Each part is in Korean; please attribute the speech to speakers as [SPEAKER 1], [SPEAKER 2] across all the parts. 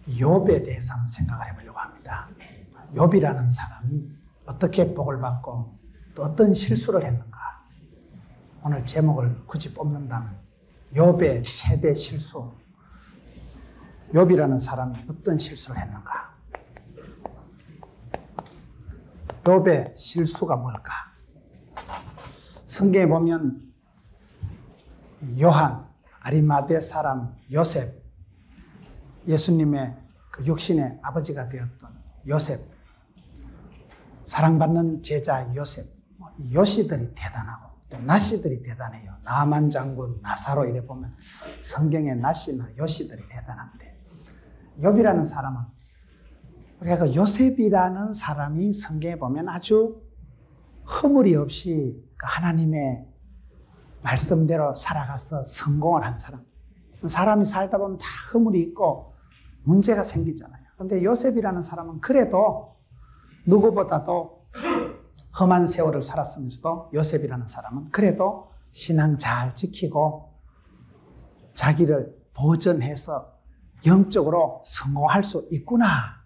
[SPEAKER 1] 욥에 대해서 한번 생각을 해보려고 합니다. 욥이라는 사람이 어떻게 복을 받고 또 어떤 실수를 했는가. 오늘 제목을 굳이 뽑는다면 욥의 최대 실수. 욥이라는 사람이 어떤 실수를 했는가. 욥의 실수가 뭘까? 성경에 보면 요한, 아리마대 사람 요셉, 예수님의 그 육신의 아버지가 되었던 요셉, 사랑받는 제자 요셉, 요시들이 대단하고 또 나시들이 대단해요. 나만 장군, 나사로 이래 보면 성경의 나시나 요시들이 대단한데, 욥이라는 사람은 우리가 그 요셉이라는 사람이 성경에 보면 아주 허물이 없이 하나님의 말씀대로 살아가서 성공을 한 사람. 사람이 살다 보면 다 허물이 있고 문제가 생기잖아요. 그런데 요셉이라는 사람은 그래도 누구보다도 험한 세월을 살았으면서도 요셉이라는 사람은 그래도 신앙 잘 지키고 자기를 보존해서 영적으로 성공할 수 있구나.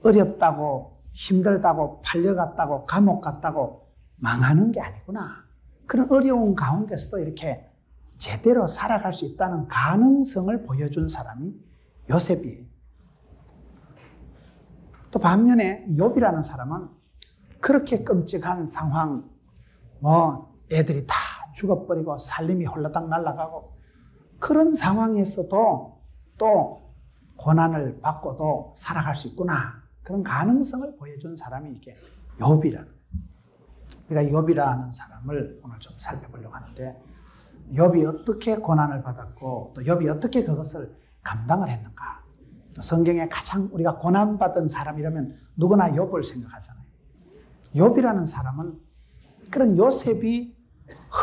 [SPEAKER 1] 어렵다고 힘들다고 팔려갔다고 감옥 갔다고 망하는 게 아니구나. 그런 어려운 가운데서도 이렇게 제대로 살아갈 수 있다는 가능성을 보여준 사람이 요셉이에요. 또 반면에 욥이라는 사람은 그렇게 끔찍한 상황, 애들이 다 죽어버리고 살림이 홀라당 날아가고 그런 상황에서도 또 고난을 받고도 살아갈 수 있구나. 그런 가능성을 보여준 사람이 이게 욥이라는. 그러니까 욥이라는 사람을 오늘 좀 살펴보려고 하는데, 욥이 어떻게 고난을 받았고 또 욥이 어떻게 그것을 감당을 했는가. 성경에 가장 우리가 고난받은 사람이라면 누구나 욥을 생각하잖아요. 욥이라는 사람은 그런 요셉이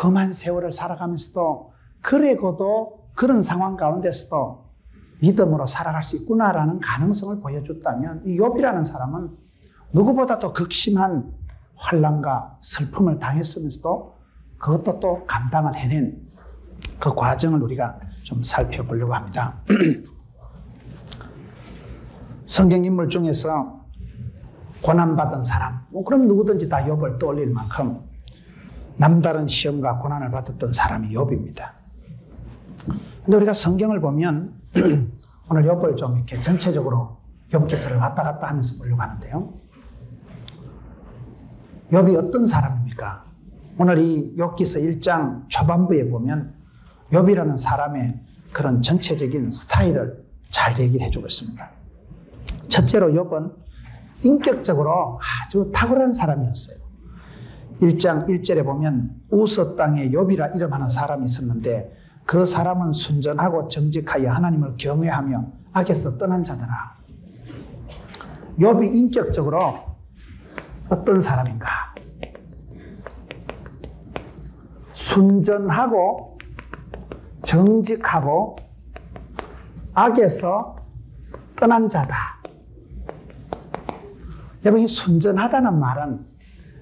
[SPEAKER 1] 험한 세월을 살아가면서도 그래고도 그런 상황 가운데서도 믿음으로 살아갈 수 있구나라는 가능성을 보여줬다면, 이 욥이라는 사람은 누구보다도 극심한 환난과 슬픔을 당했으면서도 그것도 또 감당을 해낸 그 과정을 우리가 좀 살펴보려고 합니다. 성경 인물 중에서 고난받은 사람, 그럼 누구든지 다 욥을 떠올릴 만큼 남다른 시험과 고난을 받았던 사람이 욥입니다. 근데 우리가 성경을 보면 오늘 욥을 좀 이렇게 전체적으로 욥기서를 왔다 갔다 하면서 보려고 하는데요. 욥이 어떤 사람입니까? 오늘 이 욥기서 1장 초반부에 보면 욥이라는 사람의 그런 전체적인 스타일을 잘 얘기를 해주고 있습니다. 첫째로 욥은 인격적으로 아주 탁월한 사람이었어요. 1장 1절에 보면 우서 땅에 욥이라 이름하는 사람이 있었는데 그 사람은 순전하고 정직하여 하나님을 경외하며 악에서 떠난 자더라. 욥이 인격적으로 어떤 사람인가? 순전하고 정직하고 악에서 떠난 자다. 여러분, 이 순전하다는 말은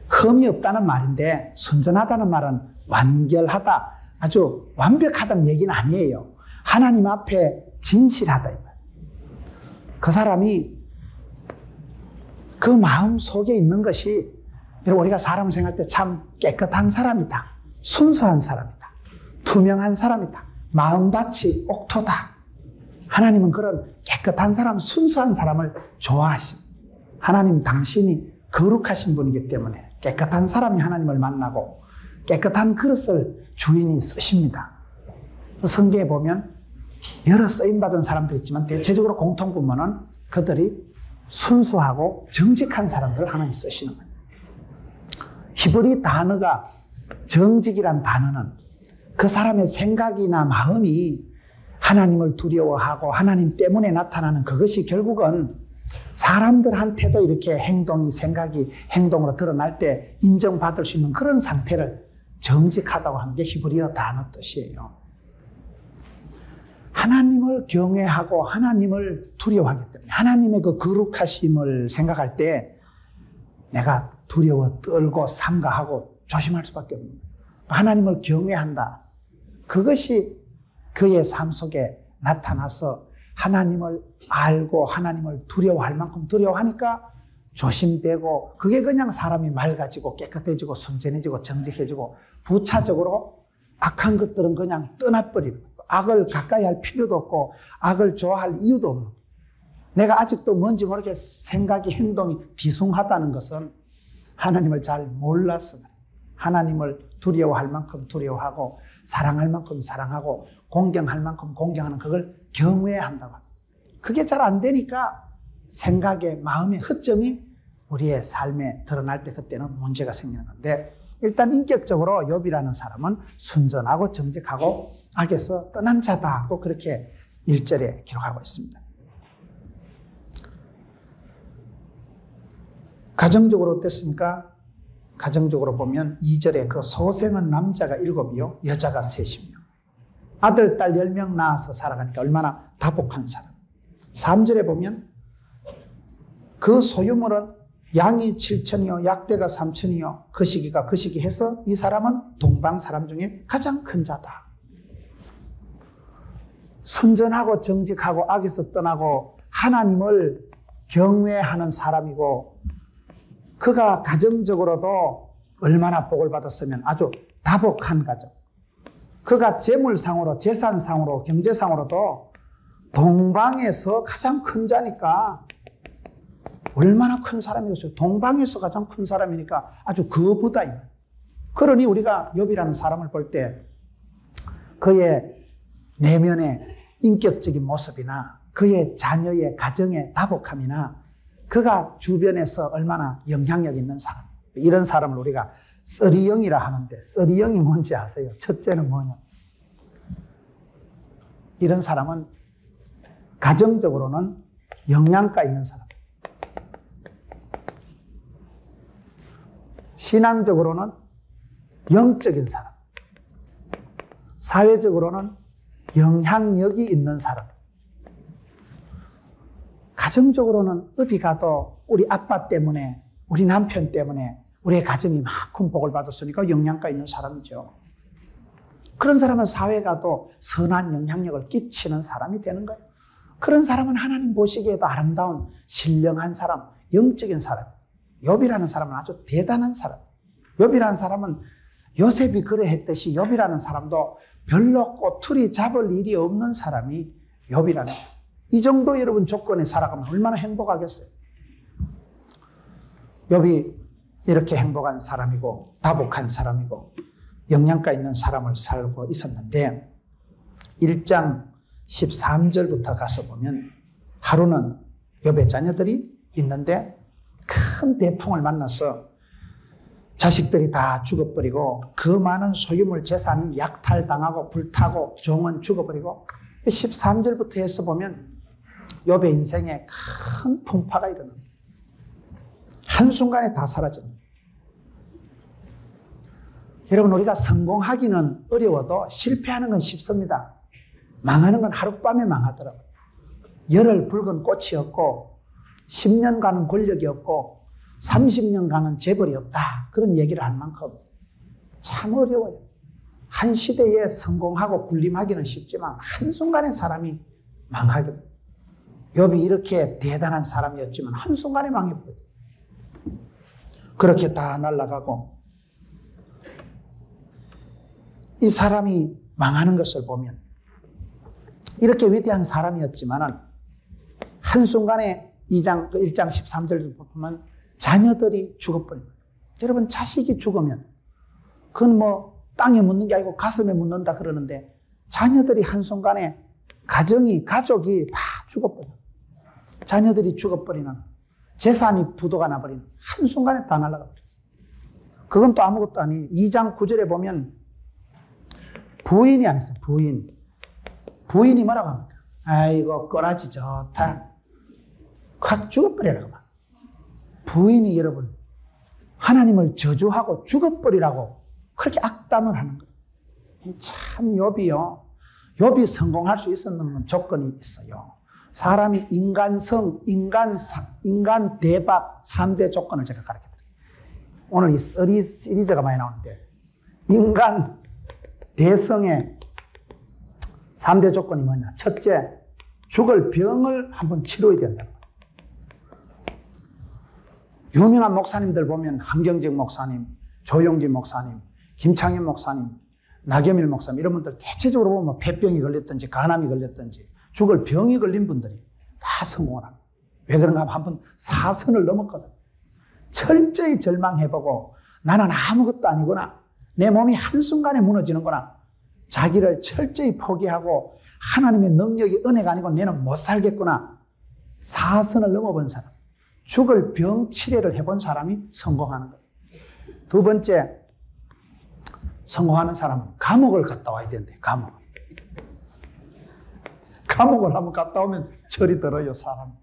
[SPEAKER 1] 흠이 없다는 말인데, 순전하다는 말은 완결하다, 아주 완벽하다는 얘기는 아니에요. 하나님 앞에 진실하다. 그 사람이 그 마음 속에 있는 것이, 여러분, 우리가 사람을 생각할 때 참 깨끗한 사람이다, 순수한 사람이다, 투명한 사람이다, 마음밭이 옥토다. 하나님은 그런 깨끗한 사람, 순수한 사람을 좋아하십니다. 하나님 당신이 거룩하신 분이기 때문에 깨끗한 사람이 하나님을 만나고 깨끗한 그릇을 주인이 쓰십니다. 성경에 보면 여러 쓰임받은 사람들이 있지만 대체적으로 공통분모는 그들이 순수하고 정직한 사람들을 하나님이 쓰시는 거예요. 히브리 단어가 정직이란 단어는 그 사람의 생각이나 마음이 하나님을 두려워하고 하나님 때문에 나타나는 그것이 결국은 사람들한테도 이렇게 행동이, 생각이 행동으로 드러날 때 인정받을 수 있는 그런 상태를 정직하다고 하는 게 히브리어 단어 뜻이에요. 하나님을 경외하고 하나님을 두려워하기 때문에 하나님의 그 거룩하심을 생각할 때 내가 두려워 떨고 삼가하고 조심할 수밖에 없는 거예요. 하나님을 경외한다. 그것이 그의 삶 속에 나타나서 하나님을 알고 하나님을 두려워할 만큼 두려워하니까 조심되고, 그게 그냥 사람이 맑아지고 깨끗해지고 순전해지고 정직해지고 부차적으로 악한 것들은 그냥 떠나버리는 거예요. 악을 가까이 할 필요도 없고 악을 좋아할 이유도 없는 거예요. 내가 아직도 뭔지 모르게 생각이 행동이 뒤숭하다는 것은 하나님을 잘 몰라서 그래요. 하나님을 두려워할 만큼 두려워하고 사랑할 만큼 사랑하고 공경할 만큼 공경하는, 그걸 경외한다고 합니다. 그게 잘 안 되니까 생각의 마음의 허점이 우리의 삶에 드러날 때 그때는 문제가 생기는 건데, 일단 인격적으로 욥이라는 사람은 순전하고 정직하고 악에서 떠난 자다고 그렇게 1절에 기록하고 있습니다. 가정적으로 어땠습니까? 가정적으로 보면 2절에 그 소생은 남자가 7이요 여자가 3이요. 아들, 딸 10명 낳아서 살아가니까 얼마나 다복한 사람. 3절에 보면 그 소유물은 양이 7천이요 약대가 3천이요 그 시기가 그 시기 해서 이 사람은 동방 사람 중에 가장 큰 자다. 순전하고 정직하고 악에서 떠나고 하나님을 경외하는 사람이고, 그가 가정적으로도 얼마나 복을 받았으면 아주 다복한 가정. 그가 재물상으로 재산상으로 경제상으로도 동방에서 가장 큰 자니까 얼마나 큰 사람이겠어요. 동방에서 가장 큰 사람이니까 아주 그보다. 그러니 우리가 욥이라는 사람을 볼 때 그의 내면의 인격적인 모습이나 그의 자녀의 가정의 다복함이나 그가 주변에서 얼마나 영향력 있는 사람, 이런 사람을 우리가 썰이영이라 하는데, 썰이영이 뭔지 아세요? 첫째는 뭐냐? 이런 사람은 가정적으로는 영양가 있는 사람, 신앙적으로는 영적인 사람, 사회적으로는 영향력이 있는 사람, 가정적으로는 어디 가도 우리 아빠 때문에, 우리 남편 때문에 우리의 가정이 막 큰 복을 받았으니까 영향가 있는 사람이죠. 그런 사람은 사회 가도 선한 영향력을 끼치는 사람이 되는 거예요. 그런 사람은 하나님 보시기에도 아름다운 신령한 사람, 영적인 사람. 욥이라는 사람은 아주 대단한 사람. 욥이라는 사람은 요셉이 그러했듯이 욥이라는 사람도 별로 꼬투리 잡을 일이 없는 사람이 욥이라는 사람. 이 정도 여러분 조건에 살아가면 얼마나 행복하겠어요. 욥이 이렇게 행복한 사람이고 다복한 사람이고 영양가 있는 사람을 살고 있었는데, 1장 13절부터 가서 보면 하루는 욥의 자녀들이 있는데 큰 대풍을 만나서 자식들이 다 죽어버리고 그 많은 소유물 재산이 약탈당하고 불타고 종은 죽어버리고, 13절부터 해서 보면 욥의 인생에 큰 풍파가 일어납니다. 한순간에 다 사라집니다. 여러분, 우리가 성공하기는 어려워도 실패하는 건 쉽습니다. 망하는 건 하룻밤에 망하더라고요. 열흘 붉은 꽃이 없고 10년간은 권력이 없고 30년간은 재벌이 없다, 그런 얘기를 할 만큼 참 어려워요. 한 시대에 성공하고 군림하기는 쉽지만 한순간에 사람이 망하거든요. 욥이 이렇게 대단한 사람이었지만 한순간에 망해버려요. 그렇게 다 날아가고, 이 사람이 망하는 것을 보면 이렇게 위대한 사람이었지만 한순간에 1장 13절 보면 자녀들이 죽어버립니다. 여러분, 자식이 죽으면 그건 뭐 땅에 묻는 게 아니고 가슴에 묻는다 그러는데, 자녀들이 한순간에 가족이 다 죽어버려요. 자녀들이 죽어버리는, 재산이 부도가 나버리는, 한순간에 다 날아가버려요. 그건 또 아무것도 아니에요. 2장 9절에 보면 부인이 안 했어요. 부인이 뭐라고 합니까? 아이고 꼬라지 좋다, 확 죽어버리라고 막. 부인이 여러분 하나님을 저주하고 죽어버리라고 그렇게 악담을 하는 거예요. 참 욥이 성공할 수 있었는 조건이 있어요. 사람이 인간성, 인간 대박 3대 조건을 제가 가르쳐드릴게요. 오늘 이 시리즈가 많이 나오는데 인간 대성의 3대 조건이 뭐냐? 첫째, 죽을 병을 한번 치료해야 된다. 유명한 목사님들 보면 한경직 목사님, 조용기 목사님, 김창현 목사님, 나겸일 목사님 이런 분들 대체적으로 보면 폐병이 걸렸든지 간암이 걸렸든지 죽을 병이 걸린 분들이 다 성공을 합니다. 왜 그런가 하면 한번 사선을 넘었거든. 철저히 절망해보고 나는 아무것도 아니구나. 내 몸이 한순간에 무너지는구나. 자기를 철저히 포기하고 하나님의 능력이 은혜가 아니고 내는 못 살겠구나. 사선을 넘어본 사람. 죽을 병 치료를 해본 사람이 성공하는 거예요. 두 번째, 성공하는 사람은 감옥을 갔다 와야 된대. 감옥을 한번 갔다 오면 철이 들어요, 사람.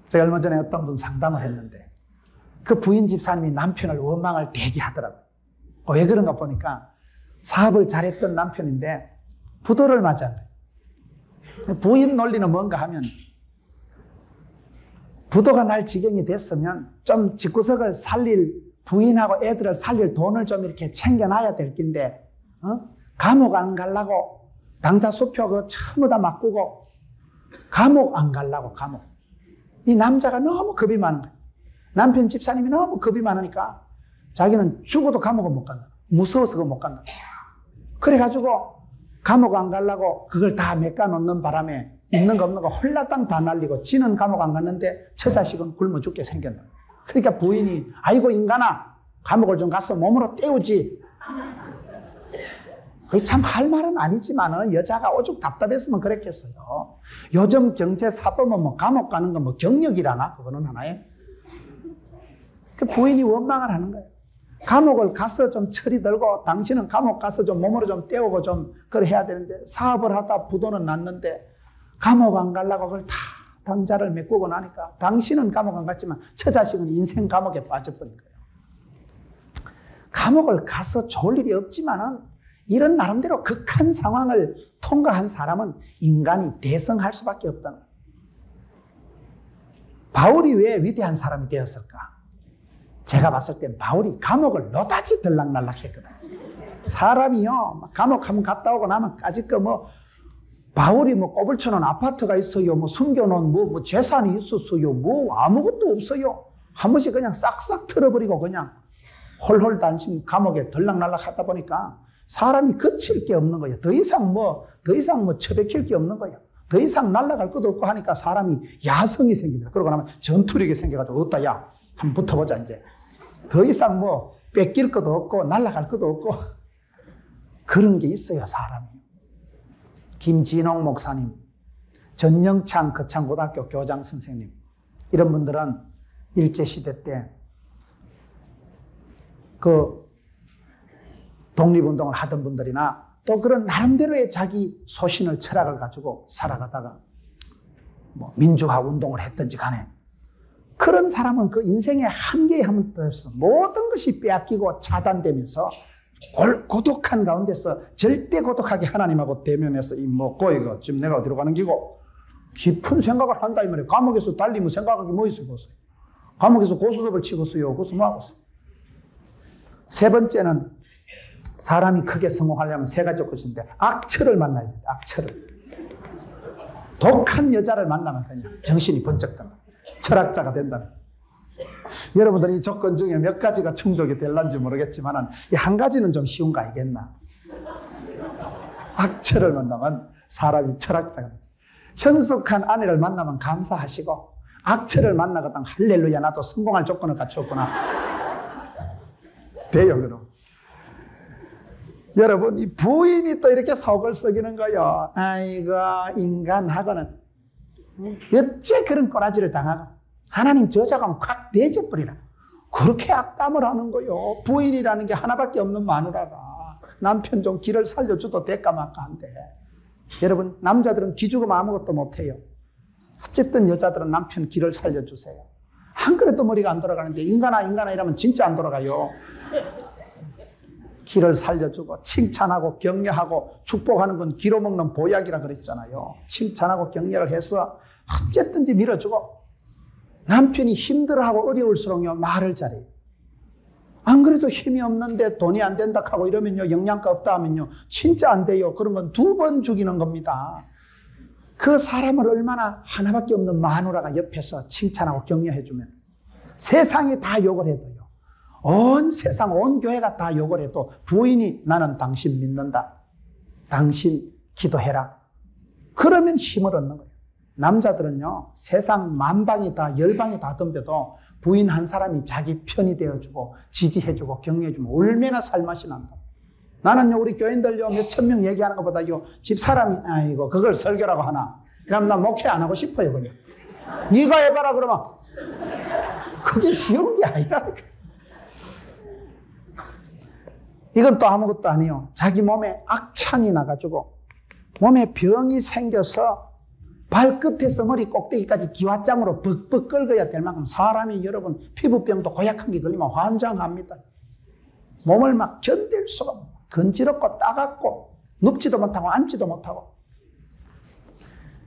[SPEAKER 1] 제가 얼마 전에 어떤 분 상담을 했는데 그 부인 집사님이 남편을 원망을 되게 하더라고요. 왜 그런가 보니까 사업을 잘했던 남편인데 부도를 맞았네. 부인 논리는 뭔가 하면 부도가 날 지경이 됐으면 좀 집구석을 살릴 부인하고 애들을 살릴 돈을 좀 이렇게 챙겨놔야 될 낀데 감옥 안 가려고 당자 수표 그거 전부 다 바꾸고 감옥 안 가려고 감옥. 이 남자가 너무 겁이 많은 거예요. 남편 집사님이 너무 겁이 많으니까 자기는 죽어도 감옥은 못 간다. 무서워서 그거 못 간다. 그래가지고 감옥 안 가려고 그걸 다 메꿔놓는 바람에 있는 거 없는 거 홀라당 다 날리고 지는 감옥 안 갔는데 처자식은 굶어 죽게 생겼다. 그러니까 부인이 아이고 인간아 감옥을 좀 가서 몸으로 때우지. 그게 참 할 말은 아니지만은 여자가 오죽 답답했으면 그랬겠어요. 요즘 경제 사법은 뭐 감옥 가는 건 뭐 경력이라나 그거는 하나에. 그 부인이 원망을 하는 거예요. 감옥을 가서 좀 철이 들고 당신은 감옥 가서 좀 몸으로 좀 때우고 좀 그래 해야 되는데 사업을 하다 부도는 났는데 감옥 안 가려고 그걸 다 당자를 메꾸고 나니까 당신은 감옥 안 갔지만 처자식은 인생 감옥에 빠져버린 거예요. 감옥을 가서 좋을 일이 없지만은 이런 나름대로 극한 상황을 통과한 사람은 인간이 대성할 수밖에 없다는 거예요. 바울이 왜 위대한 사람이 되었을까? 제가 봤을 땐 바울이 감옥을 노다지 들락날락 했거든. 사람이요, 감옥 한번 갔다 오고 나면 까짓 거 뭐, 바울이 뭐 꼬불쳐놓은 아파트가 있어요, 뭐 숨겨놓은 뭐 재산이 있었어요, 뭐 아무것도 없어요. 한 번씩 그냥 싹싹 털어버리고 그냥 홀홀 단신 감옥에 들락날락 하다 보니까 사람이 거칠 게 없는 거예요. 더 이상 뭐 처박힐 게 없는 거예요. 더 이상 날아갈 것도 없고 하니까 사람이 야성이 생깁니다. 그러고 나면 전투력이 생겨가지고 어따 야 한번 붙어보자 이제. 더 이상 뭐 뺏길 것도 없고 날아갈 것도 없고 그런 게 있어요 사람이. 김진홍 목사님, 전영창 거창고등학교 교장 선생님 이런 분들은 일제시대 때 그 독립운동을 하던 분들이나 또 그런 나름대로의 자기 소신을 철학을 가지고 살아가다가 뭐 민주화 운동을 했든지 간에 그런 사람은 그 인생의 한계에 한번 떠서 모든 것이 빼앗기고 차단되면서 고독한 가운데서 절대 고독하게 하나님하고 대면해서 이 먹고 이거 지금 내가 어디로 가는 기고 깊은 생각을 한다 이 말이에요. 감옥에서 달리면 생각하기 뭐 있어요? 감옥에서 고스톱을 치고서요. 거기서 뭐 하고 있어요? 세 번째는 사람이 크게 성공하려면 세 가지 조건이 있는데 악처를 만나야 돼요. 악처를. 독한 여자를 만나면 그냥 정신이 번쩍 든다. 철학자가 된다. 여러분들 이 조건 중에 몇 가지가 충족이 될런지 모르겠지만 한 가지는 좀 쉬운 거 알겠나? 악처를 만나면 사람이 철학자가 된다. 현숙한 아내를 만나면 감사하시고 악처를 만나거든 할렐루야 나도 성공할 조건을 갖추었구나. 돼요 그럼. 여러분 이 부인이 또 이렇게 속을 썩이는 거예요. 아이고 인간하고는 어째 그런 꼬라지를 당하고 하나님 저자가 확 내져버리라. 그렇게 악담을 하는 거예요. 부인이라는 게 하나밖에 없는 마누라가 남편 좀 길을 살려줘도 대까마까한데 여러분 남자들은 기죽으면 아무것도 못해요. 어쨌든 여자들은 남편 길을 살려주세요. 안 그래도 머리가 안 돌아가는데 인간아 이러면 진짜 안 돌아가요. 길을 살려주고 칭찬하고 격려하고 축복하는 건 기로 먹는 보약이라 그랬잖아요. 칭찬하고 격려를 해서 어쨌든지 밀어주고 남편이 힘들어하고 어려울수록요 말을 잘해요. 안 안 그래도 힘이 없는데 돈이 안 된다 하고 이러면요, 영양가 없다 하면요, 진짜 안 돼요. 그런 건 2번 죽이는 겁니다. 그 사람을 얼마나 하나밖에 없는 마누라가 옆에서 칭찬하고 격려해주면 세상이 다 욕을 해도요, 온 세상, 온 교회가 다 욕을 해도 부인이 나는 당신 믿는다, 당신 기도해라, 그러면 힘을 얻는 거예요. 남자들은요, 세상 만방이 다, 열방이 다 덤벼도 부인 한 사람이 자기 편이 되어주고 지지해주고 격려해주면 얼마나 살맛이 난다. 나는요, 우리 교인들요, 몇천 명 얘기하는 것보다요, 집 사람이 아이고 그걸 설교라고 하나, 그럼 나 목회 안 하고 싶어요. 그냥 네가 해봐라 그러면 그게 쉬운 게 아니라니까. 이건 또 아무것도 아니에요. 자기 몸에 악창이 나가지고 몸에 병이 생겨서 발끝에서 머리 꼭대기까지 기와장으로 벅벅 긁어야 될 만큼 사람이, 여러분, 피부병도 고약한 게 걸리면 환장합니다. 몸을 막 견딜 수가 없고 건지럽고 따갑고 눕지도 못하고 앉지도 못하고.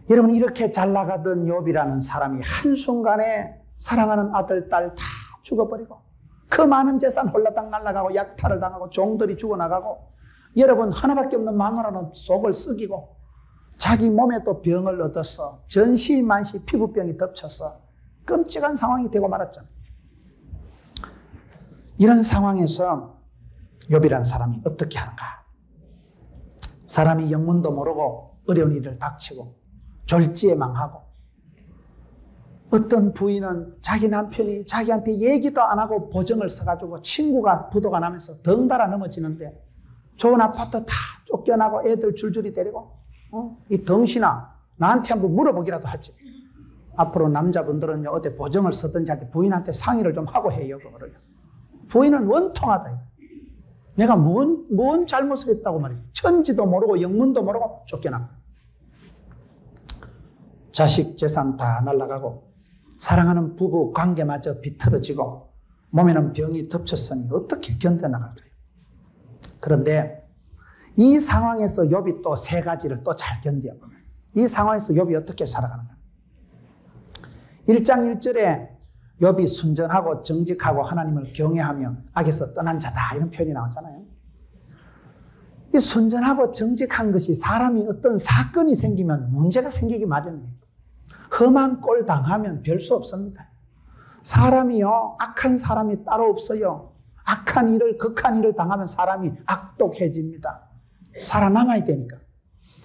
[SPEAKER 1] 여러분, 이렇게 잘 나가던 욥이라는 사람이 한순간에 사랑하는 아들, 딸 다 죽어버리고 그 많은 재산 홀라당 날아가고 약탈을 당하고 종들이 죽어나가고, 여러분, 하나밖에 없는 마누라는 속을 썩이고 자기 몸에도 병을 얻어서 전시만시 피부병이 덮쳐서 끔찍한 상황이 되고 말았잖아요. 이런 상황에서 욥이라는 사람이 어떻게 하는가? 사람이 영문도 모르고 어려운 일을 닥치고 졸지에 망하고, 어떤 부인은 자기 남편이 자기한테 얘기도 안 하고 보증을 서가지고 친구가 부도가 나면서 덩달아 넘어지는데 좋은 아파트 다 쫓겨나고 애들 줄줄이 데리고, 이 덩신아, 나한테 한번 물어보기라도 하지. 앞으로 남자분들은요, 어디 보증을 서든지 할 때 부인한테 상의를 좀 하고 해요, 그거를. 부인은 원통하다. 내가 뭔 잘못을 했다고 말이에요. 천지도 모르고 영문도 모르고 쫓겨나고. 자식 재산 다 날아가고 사랑하는 부부 관계마저 비틀어지고 몸에는 병이 덮쳤으니 어떻게 견뎌나갈까요? 그런데 이 상황에서 욥이 또 3가지를 또 잘 견뎌요. 이 상황에서 욥이 어떻게 살아가는가? 1장 1절에 욥이 순전하고 정직하고 하나님을 경외하며 악에서 떠난 자다, 이런 표현이 나오잖아요. 이 순전하고 정직한 것이 사람이 어떤 사건이 생기면 문제가 생기기 마련이에요. 험한 꼴 당하면 별 수 없습니다. 사람이요, 악한 사람이 따로 없어요. 악한 일을, 극한 일을 당하면 사람이 악독해집니다. 살아남아야 되니까.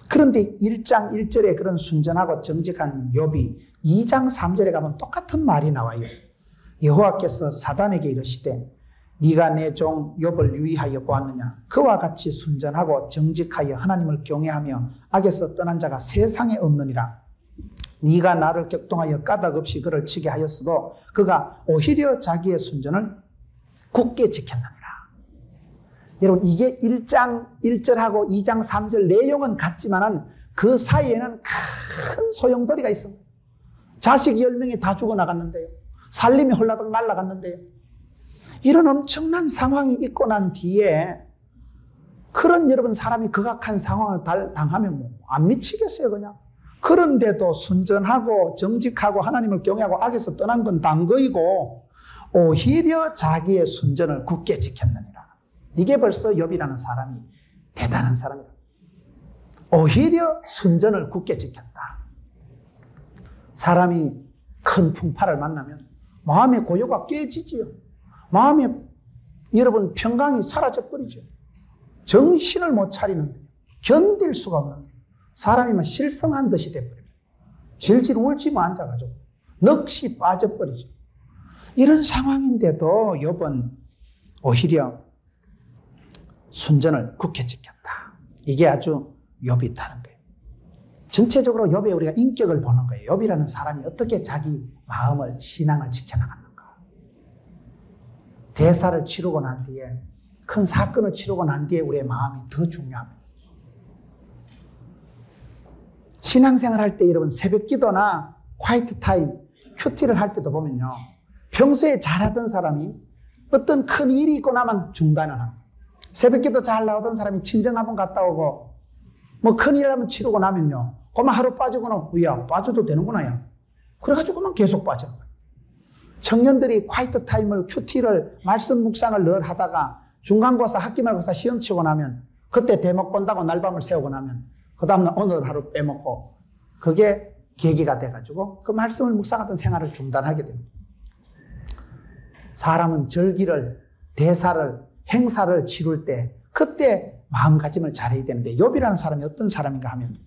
[SPEAKER 1] 그런데 1장 1절에 그런 순전하고 정직한 욥이 2장 3절에 가면 똑같은 말이 나와요. 여호와께서 사단에게 이르시되 네가 내 종 욥을 유의하여 보았느냐? 그와 같이 순전하고 정직하여 하나님을 경외하며 악에서 떠난 자가 세상에 없느니라. 네가 나를 격동하여 까닭없이 그를 치게 하였어도 그가 오히려 자기의 순전을 굳게 지켰느니라. 여러분, 이게 1장 1절하고 2장 3절 내용은 같지만은 그 사이에는 큰 소용돌이가 있습니다. 자식 10명이 다 죽어나갔는데요. 살림이 홀라당 날아갔는데요. 이런 엄청난 상황이 있고 난 뒤에 그런, 여러분, 사람이 극악한 상황을 당하면 뭐 안 미치겠어요, 그냥. 그런데도 순전하고 정직하고 하나님을 경외하고 악에서 떠난 건 단 거이고 오히려 자기의 순전을 굳게 지켰느니라. 이게 벌써 욥이라는 사람이 대단한 사람이다. 오히려 순전을 굳게 지켰다. 사람이 큰 풍파를 만나면 마음의 고요가 깨지지요. 마음에, 여러분, 평강이 사라져버리죠. 정신을 못 차리는데 견딜 수가 없는데 사람이 막 실성한 듯이 돼버립니다. 질질 울지고 앉아가지고 넋이 빠져버리죠. 이런 상황인데도 욥은 오히려 순전을 굳게 지켰다. 이게 아주 욥이 다른 거예요. 전체적으로 욥의 우리가 인격을 보는 거예요. 욥이라는 사람이 어떻게 자기 마음을, 신앙을 지켜나갔는가. 대사를 치르고 난 뒤에, 큰 사건을 치르고 난 뒤에 우리의 마음이 더 중요합니다. 신앙생활 할 때 여러분, 새벽 기도나 화이트 타임, 큐티를 할 때도 보면요, 평소에 잘하던 사람이 어떤 큰 일이 있고 나면 중단을 하는 거예요. 새벽 기도 잘 나오던 사람이 친정 한번 갔다 오고 뭐 큰일 한번 치르고 나면요, 그만 하루 빠지거나, 야, 빠져도 되는구나, 야. 그래가지고 그만 계속 빠지는 거예요. 청년들이 콰이트 타임을, 큐티를, 말씀 묵상을 늘 하다가 중간고사, 학기말고사 시험 치고 나면 그때 대목 본다고 날밤을 새우고 나면 그 다음날 오늘 하루 빼먹고 그게 계기가 돼가지고 그 말씀을 묵상하던 생활을 중단하게 됩니다. 사람은 절기를, 대사를, 행사를 치룰 때 그때 마음가짐을 잘해야 되는데 욥이라는 사람이 어떤 사람인가 하면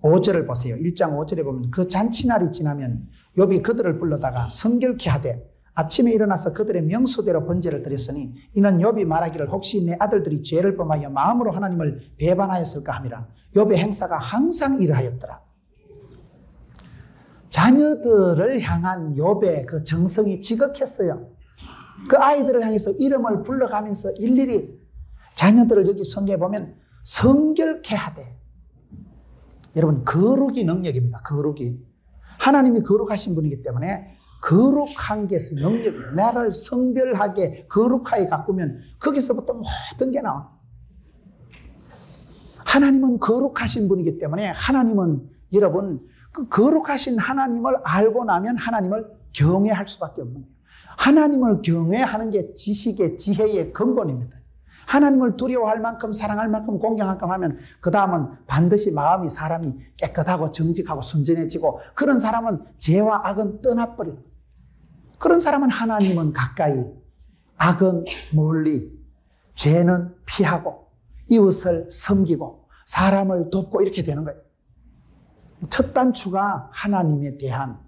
[SPEAKER 1] 5절을 보세요. 1장 5절에 보면 그 잔치날이 지나면 욥이 그들을 불러다가 성결케 하되 아침에 일어나서 그들의 명수대로 번제를 드렸으니 이는 욥이 말하기를 혹시 내 아들들이 죄를 범하여 마음으로 하나님을 배반하였을까 함이라. 욥의 행사가 항상 이러하였더라. 자녀들을 향한 욥의 그 정성이 지극했어요. 그 아이들을 향해서 이름을 불러가면서 일일이 자녀들을 여기 성경에 보면 성결케 하되, 여러분 거룩이 능력입니다. 거룩이. 하나님이 거룩하신 분이기 때문에 거룩한 게 능력입니다. 나를 성별하게 거룩하게 가꾸면 거기서부터 모든 게 나옵니다. 하나님은 거룩하신 분이기 때문에 하나님은 여러분 그 거룩하신 하나님을 알고 나면 하나님을 경외할 수밖에 없는 거예요. 하나님을 경외하는 게 지식의 지혜의 근본입니다. 하나님을 두려워할 만큼 사랑할 만큼 공경할 만큼 하면 그 다음은 반드시 마음이 사람이 깨끗하고 정직하고 순전해지고 그런 사람은 죄와 악은 떠나버려요. 그런 사람은 하나님은 가까이, 악은 멀리, 죄는 피하고 이웃을 섬기고 사람을 돕고 이렇게 되는 거예요. 첫 단추가 하나님에 대한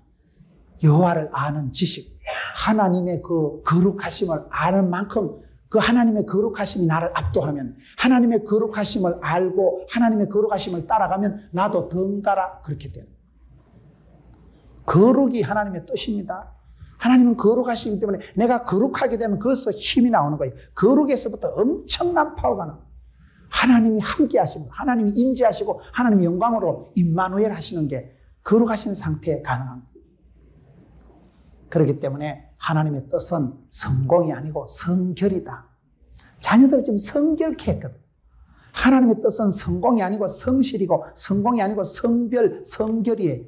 [SPEAKER 1] 여호와를 아는 지식, 하나님의 그 거룩하심을 아는 만큼 그 하나님의 거룩하심이 나를 압도하면 하나님의 거룩하심을 알고 하나님의 거룩하심을 따라가면 나도 덩달아 그렇게 되는 거룩이 하나님의 뜻입니다. 하나님은 거룩하시기 때문에 내가 거룩하게 되면 거기서 힘이 나오는 거예요. 거룩에서부터 엄청난 파워가 나와요. 하나님이 함께 하시는 거예요. 하나님이 임재하시고 하나님의 영광으로 임마누엘 하시는 게 거룩하신 상태에 가능한 거예요. 그렇기 때문에 하나님의 뜻은 성공이 아니고 성결이다. 자녀들을 지금 성결케 했거든. 하나님의 뜻은 성공이 아니고 성실이고 성공이 아니고 성별, 성결이에요.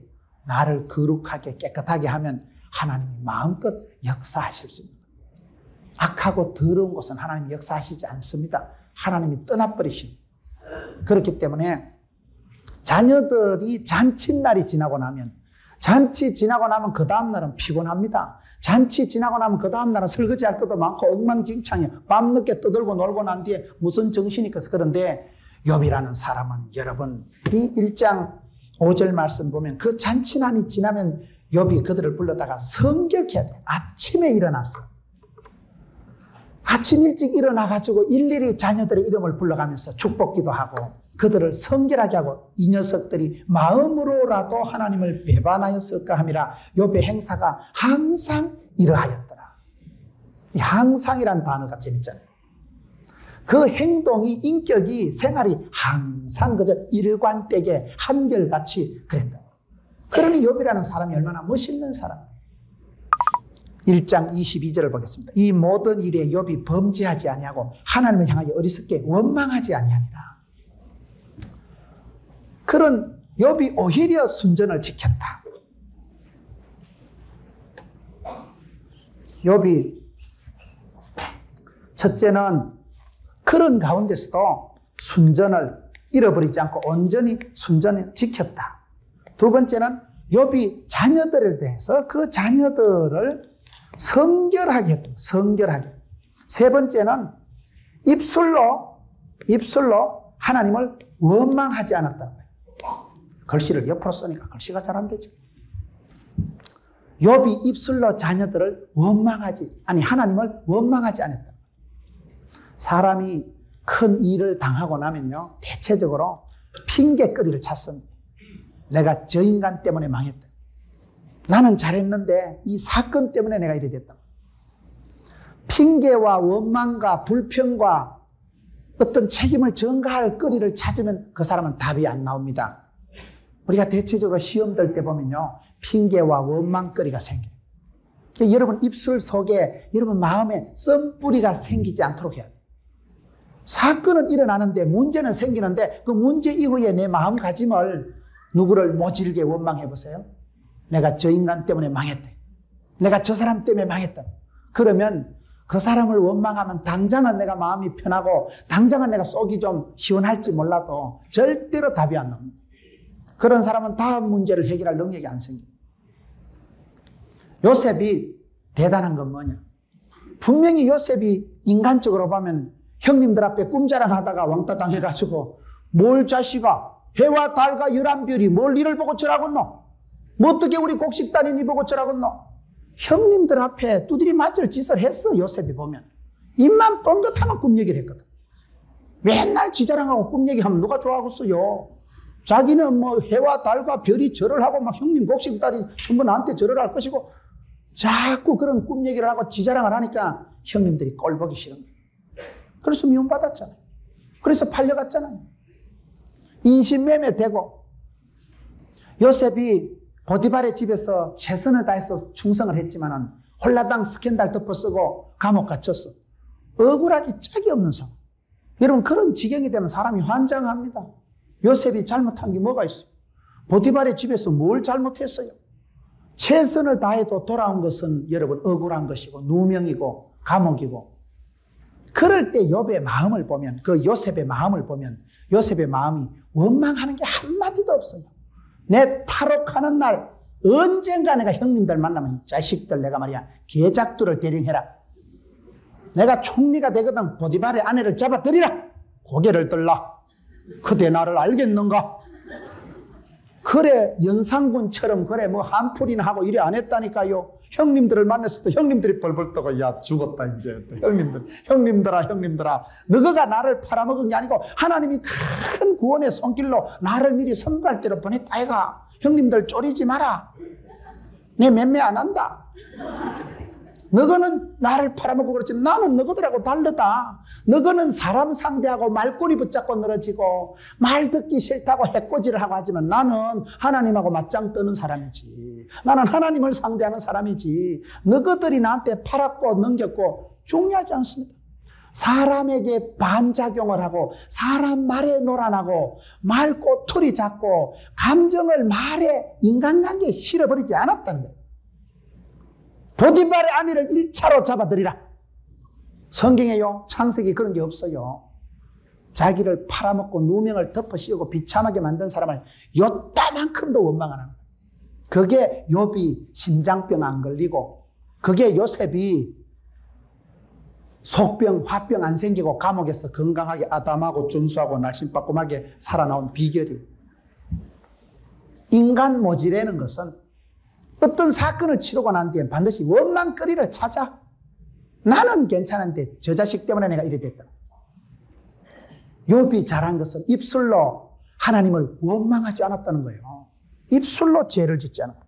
[SPEAKER 1] 나를 거룩하게 깨끗하게 하면 하나님이 마음껏 역사하실 수 있습니다. 악하고 더러운 곳은 하나님이 역사하시지 않습니다. 하나님이 떠나버리십니다. 그렇기 때문에 자녀들이 잔칫날이 지나고 나면 잔치 지나고 나면 그 다음날은 피곤합니다. 잔치 지나고 나면 그 다음날은 설거지할 것도 많고 엉망진창이에요. 밤늦게 떠들고 놀고 난 뒤에 무슨 정신이 있겠어. 그런데 욥이라는 사람은 여러분 이 1장 5절 말씀 보면 그 잔치날이 지나면 욥이 그들을 불러다가 성결케 해야 돼. 아침에 일어났어. 아침 일찍 일어나가지고 일일이 자녀들의 이름을 불러가면서 축복기도 하고 그들을 성결하게 하고 이 녀석들이 마음으로라도 하나님을 배반하였을까 함이라. 욥의 행사가 항상 이러하였더라. 이 항상이란 단어가 재밌잖아요. 그 행동이 인격이 생활이 항상 그저 일관되게 한결같이 그랬다. 그러니 욥이라는 사람이 얼마나 멋있는 사람. 1장 22절을 보겠습니다. 이 모든 일에 욥이 범죄하지 아니하고 하나님을 향하여 어리석게 원망하지 아니하니라. 그런 욥이 오히려 순전을 지켰다. 욥이 첫째는 그런 가운데서도 순전을 잃어버리지 않고 온전히 순전을 지켰다. 두 번째는 욥이 자녀들에 대해서 그 자녀들을 성결하게 했다. 성결하게. 세 번째는 입술로 하나님을 원망하지 않았다는 거예요. 글씨를 옆으로 쓰니까 글씨가 잘 안 되죠. 욥이 입술로 자녀들을 하나님을 원망하지 않았다. 사람이 큰 일을 당하고 나면요, 대체적으로 핑계거리를 찾습니다. 내가 저 인간 때문에 망했다. 나는 잘했는데 이 사건 때문에 내가 이래 됐다. 핑계와 원망과 불평과 어떤 책임을 전가할 거리를 찾으면 그 사람은 답이 안 나옵니다. 우리가 대체적으로 시험들 때 보면요, 핑계와 원망거리가 생겨요. 여러분 입술 속에 여러분 마음에 썸뿌리가 생기지 않도록 해야 돼요. 사건은 일어나는데 문제는 생기는데 그 문제 이후에 내 마음가짐을 누구를 모질게 원망해 보세요. 내가 저 인간 때문에 망했대. 내가 저 사람 때문에 망했다. 그러면 그 사람을 원망하면 당장은 내가 마음이 편하고 당장은 내가 속이 좀 시원할지 몰라도 절대로 답이 안 나옵니다. 그런 사람은 다음 문제를 해결할 능력이 안 생깁니다. 요셉이 대단한 건 뭐냐? 분명히 요셉이 인간적으로 보면 형님들 앞에 꿈자랑하다가 왕따 당해가지고 뭘 자식아 해와 달과 열한 별이 뭘 이를 보고 저라겠노? 뭐 어떻게 우리 곡식단이니 보고 저라겠노? 형님들 앞에 두드리 맞을 짓을 했어. 요셉이 보면 입만 뻥긋하면 꿈 얘기를 했거든. 맨날 지자랑하고 꿈 얘기하면 누가 좋아하겠어요? 자기는 뭐 해와 달과 별이 절을 하고 막 형님 곡식딸이 전부 나한테 절을 할 것이고 자꾸 그런 꿈 얘기를 하고 지자랑을 하니까 형님들이 꼴보기 싫은 거예요. 그래서 미움받았잖아요. 그래서 팔려갔잖아요. 인신매매 되고 요셉이 보디발의 집에서 최선을 다해서 충성을 했지만은 홀라당 스캔들 덮어쓰고 감옥 갇혔어. 억울하기 짝이 없는 상황. 여러분 그런 지경이 되면 사람이 환장합니다. 요셉이 잘못한 게 뭐가 있어요? 보디발의 집에서 뭘 잘못했어요? 최선을 다해도 돌아온 것은 여러분 억울한 것이고 누명이고 감옥이고 그럴 때 욥의 마음을 보면 그 요셉의 마음을 보면 요셉의 마음이 원망하는 게 한마디도 없어요. 내 탈옥하는 날 언젠가 내가 형님들 만나면 이 자식들 내가 말이야 계작들을 대령해라. 내가 총리가 되거든 보디발의 아내를 잡아들이라. 고개를 들라. 그대 나를 알겠는가? 그래 연산군처럼 그래 뭐 한풀이나 하고 이래 안 했다니까요. 형님들을 만났을 때 형님들이 벌벌 떠고 야 죽었다 이제. 형님들아 너가 나를 팔아먹은 게 아니고 하나님이 큰 구원의 손길로 나를 미리 선발대로 보냈다 아이가. 형님들 쪼리지 마라. 내 맴매 안 한다. 너거는 나를 팔아먹고 그렇지 나는 너희들하고 다르다. 너거는 사람 상대하고 말꼬리 붙잡고 늘어지고 말 듣기 싫다고 해코지를 하고 하지만 나는 하나님하고 맞짱 뜨는 사람이지. 나는 하나님을 상대하는 사람이지. 너희들이 나한테 팔았고 넘겼고 중요하지 않습니다. 사람에게 반작용을 하고 사람 말에 놀아나고 말 꼬투리 잡고 감정을 말에 인간관계에 실어버리지 않았다는 거예요. 보디발의 아내를 1차로 잡아들이라. 성경에요 창세기 그런 게 없어요. 자기를 팔아먹고 누명을 덮어 씌우고 비참하게 만든 사람을 요따만큼도 원망 안 하는 거예요. 그게 욥이 심장병 안 걸리고 그게 요셉이 속병 화병 안 생기고 감옥에서 건강하게 아담하고 준수하고 날씬빠꼼하게 살아나온 비결이에요. 인간 모질라는 것은 어떤 사건을 치르고 난 뒤에 반드시 원망거리를 찾아. 나는 괜찮은데 저 자식 때문에 내가 이래 됐다. 욥이 잘한 것은 입술로 하나님을 원망하지 않았다는 거예요. 입술로 죄를 짓지 않았다.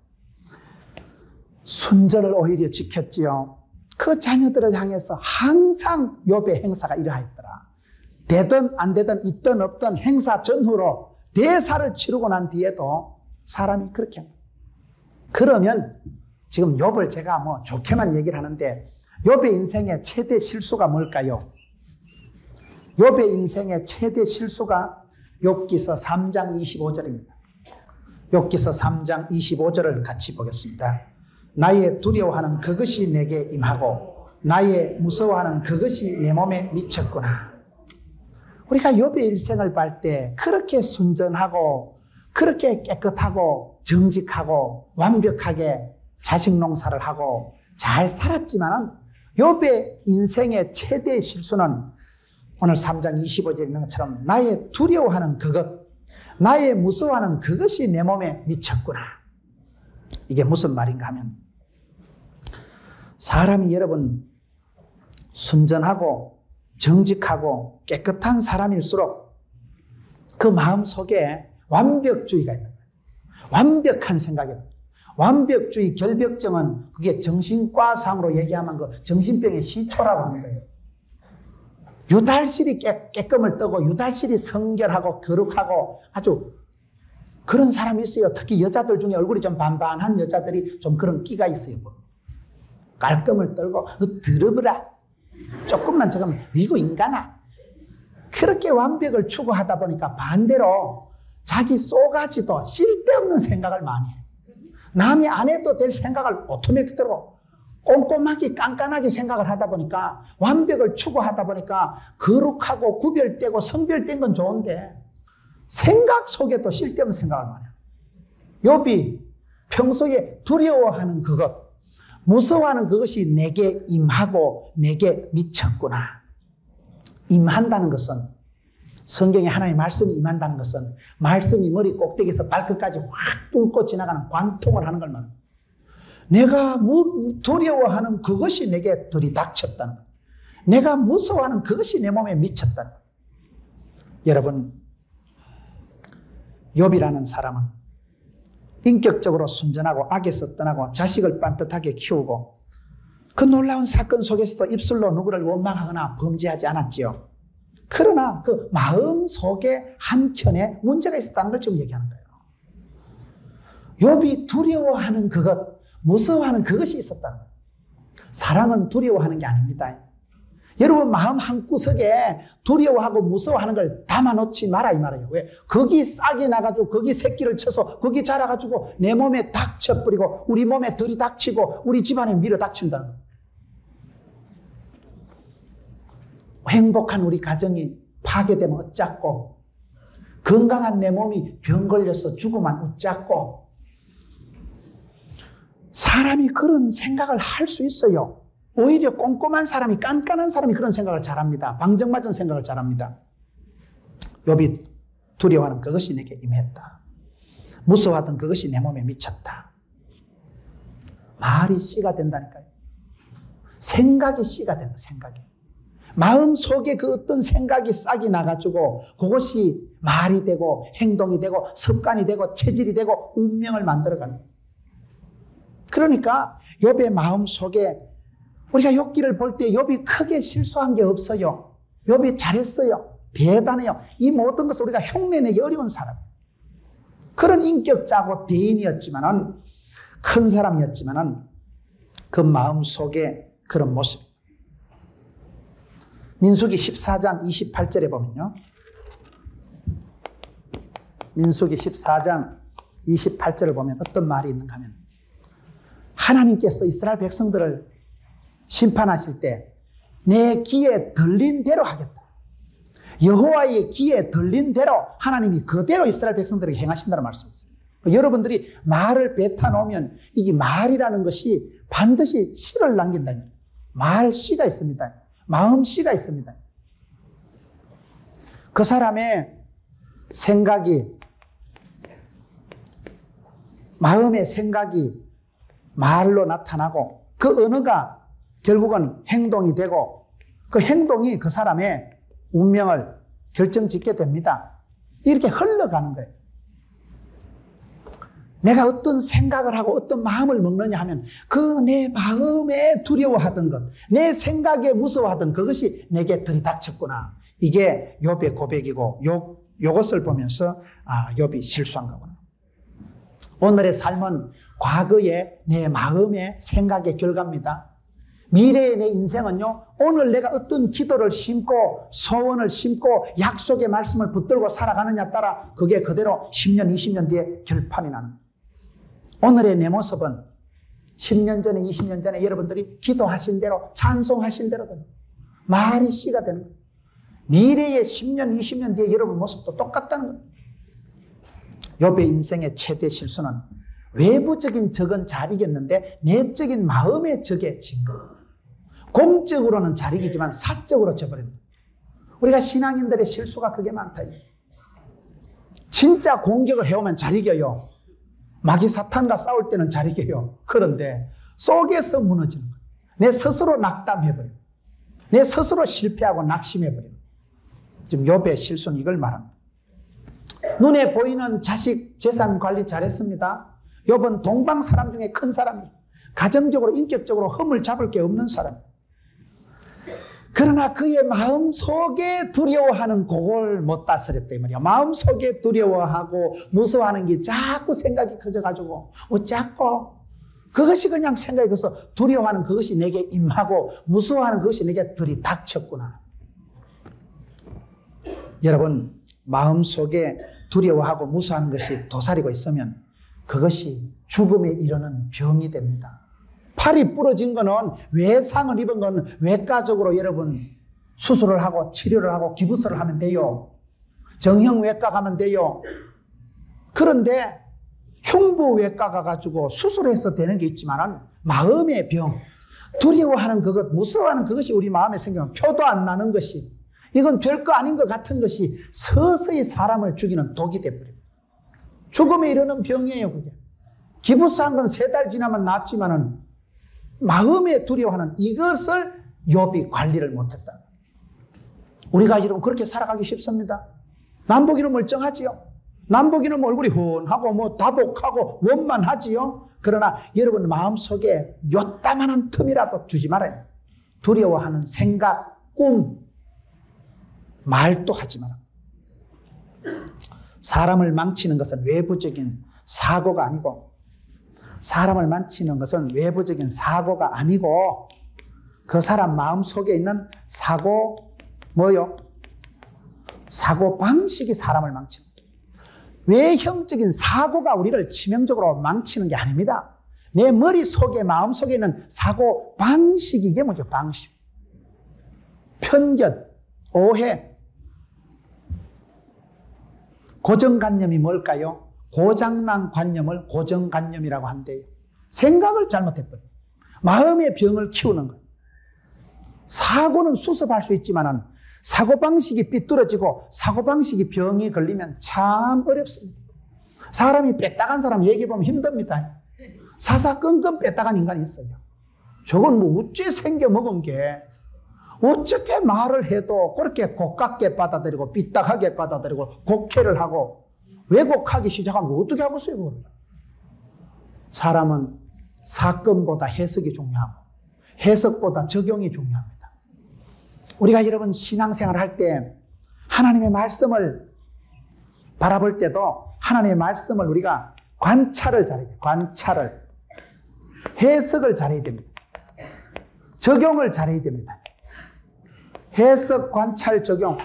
[SPEAKER 1] 순전을 오히려 지켰지요. 그 자녀들을 향해서 항상 욥의 행사가 이러하였더라. 되든 안 되든 있든 없든 행사 전후로 대사를 치르고 난 뒤에도 사람이 그렇게 합니다. 그러면 지금 욥을 제가 뭐 좋게만 얘기를 하는데 욥의 인생의 최대 실수가 뭘까요? 욥의 인생의 최대 실수가 욥기서 3장 25절입니다. 욥기서 3장 25절을 같이 보겠습니다. 나의 두려워하는 그것이 내게 임하고 나의 무서워하는 그것이 내 몸에 미쳤구나. 우리가 욥의 일생을 볼 때 그렇게 순전하고 그렇게 깨끗하고 정직하고 완벽하게 자식 농사를 하고 잘 살았지만 욥의 인생의 최대의 실수는 오늘 3장 25절에 있는 것처럼 나의 두려워하는 그것, 나의 무서워하는 그것이 내 몸에 미쳤구나. 이게 무슨 말인가 하면 사람이 여러분 순전하고 정직하고 깨끗한 사람일수록 그 마음속에 완벽주의가 있는 거예요. 완벽한 생각이에요. 완벽주의 결벽증은 그게 정신과상으로 얘기하면 그 정신병의 시초라고 하는 거예요. 유달실이 깨끔을 뜨고 유달실이 성결하고 거룩하고 아주 그런 사람이 있어요. 특히 여자들 중에 얼굴이 좀 반반한 여자들이 좀 그런 끼가 있어요. 깔끔을 떨고 더러워라. 조금만 저거면 이거 인간아. 그렇게 완벽을 추구하다 보니까 반대로 자기 쏘가지도 쓸데없는 생각을 많이 해요. 남이 안 해도 될 생각을 오토매틱으로 꼼꼼하게 깐깐하게 생각을 하다 보니까 완벽을 추구하다 보니까 거룩하고 구별되고 성별된 건 좋은데 생각 속에 또 쓸데없는 생각을 많이 해요. 욥이 평소에 두려워하는 그것, 무서워하는 그것이 내게 임하고 내게 미쳤구나. 임한다는 것은, 성경에 하나님의 말씀이 임한다는 것은 말씀이 머리 꼭대기에서 발끝까지 확 뚫고 지나가는 관통을 하는 걸 말합니다. 내가 두려워하는 그것이 내게 들이닥쳤다는 것. 내가 무서워하는 그것이 내 몸에 미쳤다는 것. 여러분, 욥이라는 사람은 인격적으로 순전하고 악에서 떠나고 자식을 반듯하게 키우고 그 놀라운 사건 속에서도 입술로 누구를 원망하거나 범죄하지 않았지요. 그러나 그 마음 속에 한켠에 문제가 있었다는 걸 지금 얘기하는 거예요. 욥이 두려워하는 그것, 무서워하는 그것이 있었다는 거예요. 사랑은 두려워하는 게 아닙니다. 여러분 마음 한구석에 두려워하고 무서워하는 걸 담아놓지 마라 이 말이에요. 왜? 거기 싹이 나가지고 거기 새끼를 쳐서 거기 자라가지고 내 몸에 닥쳐버리고 우리 몸에 들이닥치고 우리 집안에 밀어닥친다는 거예요. 행복한 우리 가정이 파괴되면 어쩌고, 건강한 내 몸이 병 걸려서 죽으면 어쩌고. 사람이 그런 생각을 할 수 있어요. 오히려 꼼꼼한 사람이, 깐깐한 사람이 그런 생각을 잘합니다. 방정맞은 생각을 잘합니다. 욥이 두려워하는 그것이 내게 임했다. 무서워하던 그것이 내 몸에 미쳤다. 말이 씨가 된다니까요. 생각이 씨가 된다, 생각이. 마음 속에 그 어떤 생각이 싹이 나가지고 그것이 말이 되고 행동이 되고 습관이 되고 체질이 되고 운명을 만들어가는 거예요. 그러니까 욥의 마음 속에 우리가 욥기를 볼 때 욥이 크게 실수한 게 없어요. 욥이 잘했어요. 대단해요. 이 모든 것을 우리가 흉내내기 어려운 사람. 그런 인격자고 대인이었지만은, 큰 사람이었지만은 그 마음 속에 그런 모습. 민수기 14장 28절에 보면요. 민수기 14장 28절을 보면 어떤 말이 있는가 하면, 하나님께서 이스라엘 백성들을 심판하실 때 내 귀에 들린 대로 하겠다. 여호와의 귀에 들린 대로 하나님이 그대로 이스라엘 백성들에게 행하신다는 말씀이었습니다. 여러분들이 말을 뱉어놓으면 이게 말이라는 것이 반드시 씨를 남긴다. 말 씨가 있습니다. 마음 씨가 있습니다. 그 사람의 생각이, 마음의 생각이 말로 나타나고 그 언어가 결국은 행동이 되고 그 행동이 그 사람의 운명을 결정짓게 됩니다. 이렇게 흘러가는 거예요. 내가 어떤 생각을 하고 어떤 마음을 먹느냐 하면 그 내 마음에 두려워하던 것, 내 생각에 무서워하던 그것이 내게 들이닥쳤구나. 이게 욥의 고백이고 이것을 보면서 욥이 실수한 거구나. 오늘의 삶은 과거의 내 마음의 생각의 결과입니다. 미래의 내 인생은요, 오늘 내가 어떤 기도를 심고 소원을 심고 약속의 말씀을 붙들고 살아가느냐에 따라 그게 그대로 10년, 20년 뒤에 결판이 나는 거예요. 오늘의 내 모습은 10년 전에, 20년 전에 여러분들이 기도하신 대로, 찬송하신 대로 말이 씨가 되는 거예요. 미래의 10년, 20년 뒤에 여러분 모습도 똑같다는 거예요. 욥의 인생의 최대 실수는 외부적인 적은 잘 이겼는데 내적인 마음의 적에 진 거예요. 공적으로는 잘 이기지만 사적으로 져버리는 거예요. 우리가 신앙인들의 실수가 그게 많다. 진짜 공격을 해오면 잘 이겨요. 마귀 사탄과 싸울 때는 잘 이겨요. 그런데 속에서 무너지는 거예요. 내 스스로 낙담해버려요. 내 스스로 실패하고 낙심해버려요. 지금 욥의 실수는 이걸 말합니다. 눈에 보이는 자식 재산 관리 잘했습니다. 욥은 동방 사람 중에 큰 사람이에요. 가정적으로 인격적으로 흠을 잡을 게 없는 사람이에요. 그러나 그의 마음속에 두려워하는 그걸 못 다스렸다 이 말이야. 마음속에 두려워하고 무서워하는 게 자꾸 생각이 커져가지고 어쩌고 그것이 그냥 생각이 커서 두려워하는 그것이 내게 임하고 무서워하는 그것이 내게 들이닥쳤구나. 여러분 마음속에 두려워하고 무서워하는 것이 도사리고 있으면 그것이 죽음에 이르는 병이 됩니다. 팔이 부러진 거는 외상을 입은 건 외과적으로 여러분 수술을 하고 치료를 하고 기부스를 하면 돼요. 정형외과 가면 돼요. 그런데 흉부외과 가가지고 수술해서 되는 게 있지만은 마음의 병, 두려워하는 그것, 무서워하는 그것이 우리 마음에 생기면 표도 안 나는 것이, 이건 별거 아닌 것 같은 것이 서서히 사람을 죽이는 독이 돼버려요. 죽음에 이르는 병이에요, 그게. 기부스한 건 3달 지나면 낫지만은 마음에 두려워하는 이것을 욥이 관리를 못했다. 우리가 여러분 그렇게 살아가기 쉽습니다. 남보기는 멀쩡하지요. 남보기는 얼굴이 훤하고 뭐 다복하고 원만하지요. 그러나 여러분 마음속에 요따만한 틈이라도 주지 말아요. 두려워하는 생각, 꿈, 말도 하지 마라. 사람을 망치는 것은 외부적인 사고가 아니고, 사람을 망치는 것은 외부적인 사고가 아니고 그 사람 마음속에 있는 사고, 뭐요? 사고 방식이 사람을 망치는 거예요. 외형적인 사고가 우리를 치명적으로 망치는 게 아닙니다. 내 머릿속에, 마음속에 있는 사고 방식이, 이게 뭐죠? 방식. 편견, 오해. 고정관념이 뭘까요? 고장난 관념을 고정관념이라고 한대요. 생각을 잘못해버려요. 마음의 병을 키우는 거예요. 사고는 수습할 수 있지만 사고방식이 삐뚤어지고 사고방식이 병이 걸리면 참 어렵습니다. 사람이 빼딱한 사람 얘기해보면 힘듭니다. 사사건건 빼딱한 인간이 있어요. 저건 뭐 어째 생겨먹은 게 어떻게 말을 해도 그렇게 고깝게 받아들이고 삐딱하게 받아들이고 곡해를 하고 왜곡하기 시작하면 어떻게 하고 있어요, 그걸? 사람은 사건보다 해석이 중요하고 해석보다 적용이 중요합니다. 우리가 여러분 신앙생활 할 때 하나님의 말씀을 바라볼 때도 하나님의 말씀을 우리가 관찰을 잘해야 돼요. 관찰을. 해석을 잘해야 됩니다. 적용을 잘해야 됩니다. 해석, 관찰, 적용.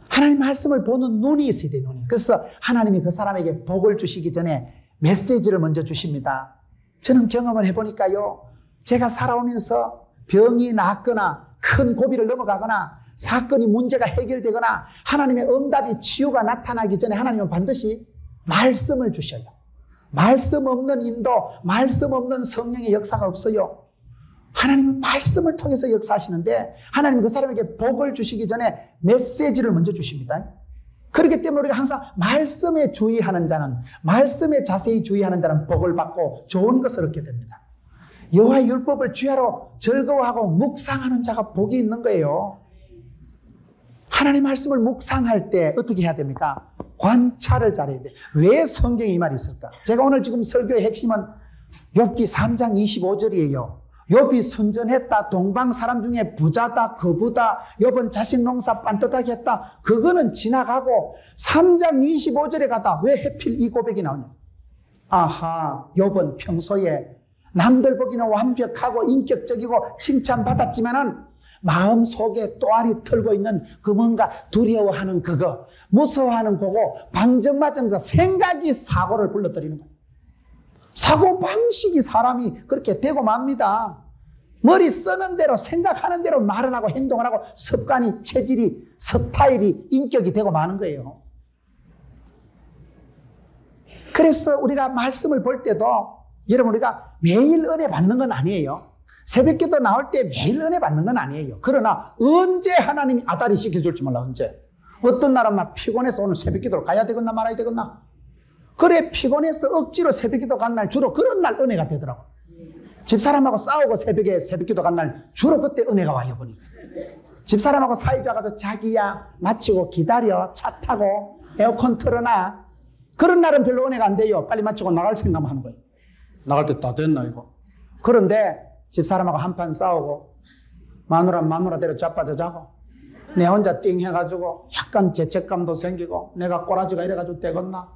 [SPEAKER 1] 하나님 말씀을 보는 눈이 있어야 돼요, 눈이. 그래서 하나님이 그 사람에게 복을 주시기 전에 메시지를 먼저 주십니다. 저는 경험을 해보니까요, 제가 살아오면서 병이 낫거나 큰 고비를 넘어가거나 사건이 문제가 해결되거나 하나님의 응답이 치유가 나타나기 전에 하나님은 반드시 말씀을 주셔요. 말씀 없는 인도, 말씀 없는 성령의 역사가 없어요. 하나님은 말씀을 통해서 역사하시는데 하나님은 그 사람에게 복을 주시기 전에 메시지를 먼저 주십니다. 그렇기 때문에 우리가 항상 말씀에 주의하는 자는, 말씀에 자세히 주의하는 자는 복을 받고 좋은 것을 얻게 됩니다. 여호와의 율법을 주야로 즐거워하고 묵상하는 자가 복이 있는 거예요. 하나님의 말씀을 묵상할 때 어떻게 해야 됩니까? 관찰을 잘해야 돼. 왜 성경에 이 말이 있을까? 제가 오늘 지금 설교의 핵심은 욥기 3장 25절이에요. 욥이 순전했다, 동방 사람 중에 부자다, 거부다, 욥은 자식 농사 빤듯하게 했다. 그거는 지나가고 3장 25절에 가다 왜 하필 이 고백이 나오냐? 아하, 욥은 평소에 남들 보기는 완벽하고 인격적이고 칭찬받았지만은 마음속에 또아리 털고 있는 그 뭔가 두려워하는 그거, 무서워하는 그거, 방정맞은 그 생각이 사고를 불러들이는 거예요. 사고 방식이 사람이 그렇게 되고 맙니다. 머리 쓰는 대로 생각하는 대로 말을 하고 행동을 하고 습관이, 체질이, 스타일이, 인격이 되고 마는 거예요. 그래서 우리가 말씀을 볼 때도 여러분 우리가 매일 은혜 받는 건 아니에요. 새벽기도 나올 때 매일 은혜 받는 건 아니에요. 그러나 언제 하나님이 아다리 시켜줄지 몰라. 언제. 어떤 날은 막 피곤해서 오늘 새벽기도를 가야 되겠나 말아야 되겠나. 그래 피곤해서 억지로 새벽기도 간 날 주로 그런 날 은혜가 되더라고. 집사람하고 싸우고 새벽에 새벽기도 간 날 주로 그때 은혜가 와요 보니까. 집사람하고 사이좋아가지고 자기야 마치고 기다려, 차 타고 에어컨 틀어놔. 그런 날은 별로 은혜가 안 돼요. 빨리 마치고 나갈 생각만 하는 거예요. 나갈 때 다 됐나 이거. 그런데 집사람하고 한판 싸우고 마누라대로 자빠져 자고 내 혼자 띵 해가지고 약간 죄책감도 생기고 내가 꼬라지가 이래가지고 되겠나.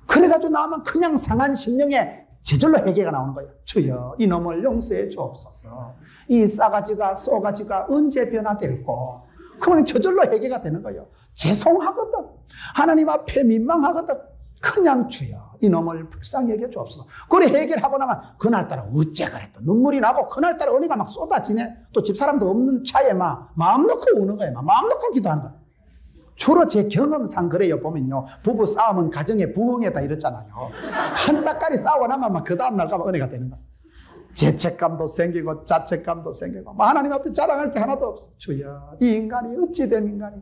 [SPEAKER 1] 그래가지고 나오면 그냥 상한 심령에 제절로 회개가 나오는 거예요. 주여 이놈을 용서해 주옵소서. 이 싸가지가 쏘가지가 언제 변화될꼬. 그러면 저절로 회개가 되는 거예요. 죄송하거든. 하나님 앞에 민망하거든. 그냥 주여 이놈을 불쌍히 여겨 주옵소서. 그래 해결하고 나면 그날따라 어째 그래 또 눈물이 나고 그날따라 은혜가 막 쏟아지네. 또 집사람도 없는 차에 막 마음 놓고 우는 거예요. 막 마음 놓고 기도하는 거예요. 주로 제 경험상 그래요. 보면요, 부부 싸움은 가정의 부흥이다 이랬잖아요. 한 달까지 싸우고 나면 막 그 다음날 가면 은혜가 되는 거예요. 죄책감도 생기고 자책감도 생기고 하나님 앞에 자랑할 게 하나도 없어. 주여, 이 인간이 어찌된 인간이,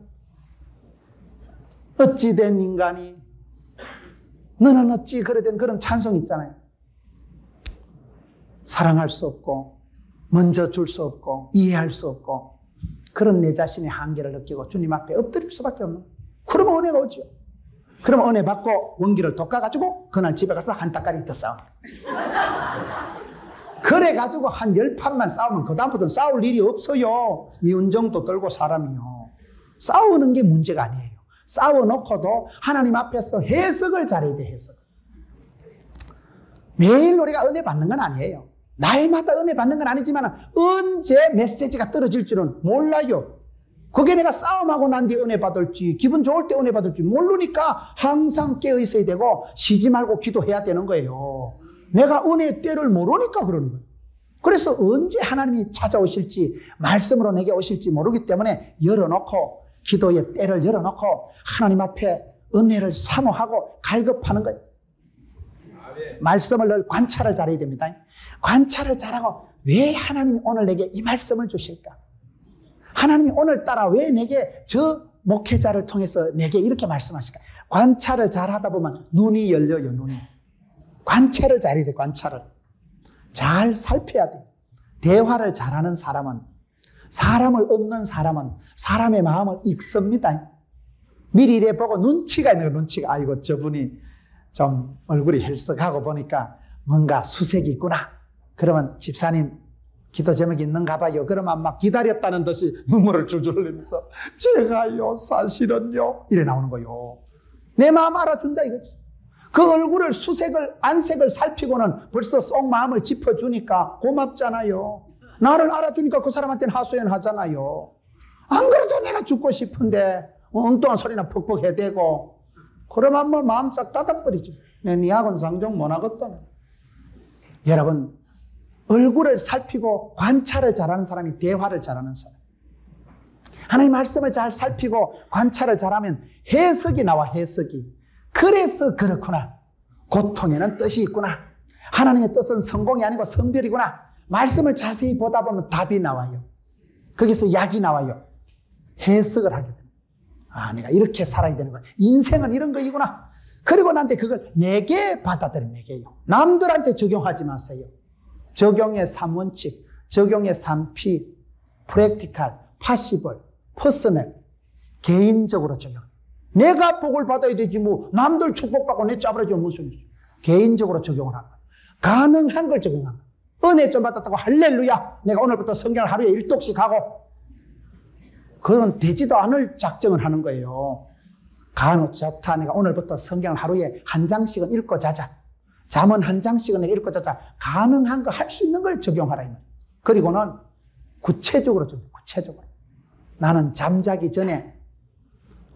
[SPEAKER 1] 어찌된 인간이, 너는 어찌 그래 된 그런 찬송이 있잖아요. 사랑할 수 없고 먼저 줄 수 없고 이해할 수 없고 그런 내 자신의 한계를 느끼고 주님 앞에 엎드릴 수밖에 없는. 그러면 은혜가 오죠. 그러면 은혜 받고 원기를 돋가가지고 그날 집에 가서 한 달까지 더 싸워. 그래가지고 한 10판만 싸우면 그 다음부터는 싸울 일이 없어요. 미운정도 떨고 사람이요. 싸우는 게 문제가 아니에요. 싸워놓고도 하나님 앞에서 해석을 잘해야 돼. 해석. 매일 우리가 은혜 받는 건 아니에요. 날마다 은혜 받는 건 아니지만 언제 메시지가 떨어질 줄은 몰라요. 그게 내가 싸움하고 난 뒤에 은혜 받을지 기분 좋을 때 은혜 받을지 모르니까 항상 깨어 있어야 되고 쉬지 말고 기도해야 되는 거예요. 내가 은혜의 때를 모르니까 그러는 거예요. 그래서 언제 하나님이 찾아오실지 말씀으로 내게 오실지 모르기 때문에 열어놓고 기도의 때를 열어놓고 하나님 앞에 은혜를 사모하고 갈급하는 거예요. 말씀을 늘 관찰을 잘해야 됩니다. 관찰을 잘하고 왜 하나님이 오늘 내게 이 말씀을 주실까? 하나님이 오늘따라 왜 내게 저 목회자를 통해서 내게 이렇게 말씀하실까? 관찰을 잘하다 보면 눈이 열려요. 눈이. 관찰을 잘해야 돼. 관찰을 잘 살펴야 돼. 대화를 잘하는 사람은, 사람을 얻는 사람은 사람의 마음을 읽습니다. 미리 이래 보고 눈치가 있는 거예요. 눈치가. 아이고 저분이 좀 얼굴이 헬쓱하고 보니까 뭔가 수색이 있구나. 그러면 집사님 기도 제목이 있는가 봐요. 그러면 막 기다렸다는 듯이 눈물을 줄줄 흘리면서 제가요 사실은요 이래 나오는 거요. 내 마음 알아준다 이거지. 그 얼굴을 수색을 안색을 살피고는 벌써 속 마음을 짚어주니까 고맙잖아요. 나를 알아주니까 그 사람한테는 하소연 하잖아요. 안 그래도 내가 죽고 싶은데 엉뚱한 소리나 퍽퍽 해대고 그러면 뭐 마음 싹 닫아버리지. 니하고는 상종 못하겠다. 여러분, 얼굴을 살피고 관찰을 잘하는 사람이 대화를 잘하는 사람. 하나님 말씀을 잘 살피고 관찰을 잘하면 해석이 나와. 해석이. 그래서 그렇구나. 고통에는 뜻이 있구나. 하나님의 뜻은 성공이 아니고 성별이구나. 말씀을 자세히 보다 보면 답이 나와요. 거기서 약이 나와요. 해석을 하게 됩니다. 아, 내가 이렇게 살아야 되는 거야. 인생은 이런 거이구나. 그리고 나한테 그걸 내게 받아들인 내게요. 남들한테 적용하지 마세요. 적용의 3원칙, 적용의 3P, 프랙티컬, 파시벌, 퍼스널, 개인적으로 적용. 내가 복을 받아야 되지 뭐 남들 축복받고 내 짜부러지면 무슨 일이죠. 개인적으로 적용을 하는 거야. 가능한 걸 적용하는 거야. 은혜 좀 받았다고 할렐루야 내가 오늘부터 성경을 하루에 1독씩 하고 그건 되지도 않을 작정을 하는 거예요. 간혹 좋다. 내가 오늘부터 성경을 하루에 한 장씩은 읽고 자자. 잠은 한 장씩은 내가 읽고 자자. 가능한 거 할 수 있는 걸 적용하라. 그리고는 구체적으로 적용. 구체적으로. 나는 잠자기 전에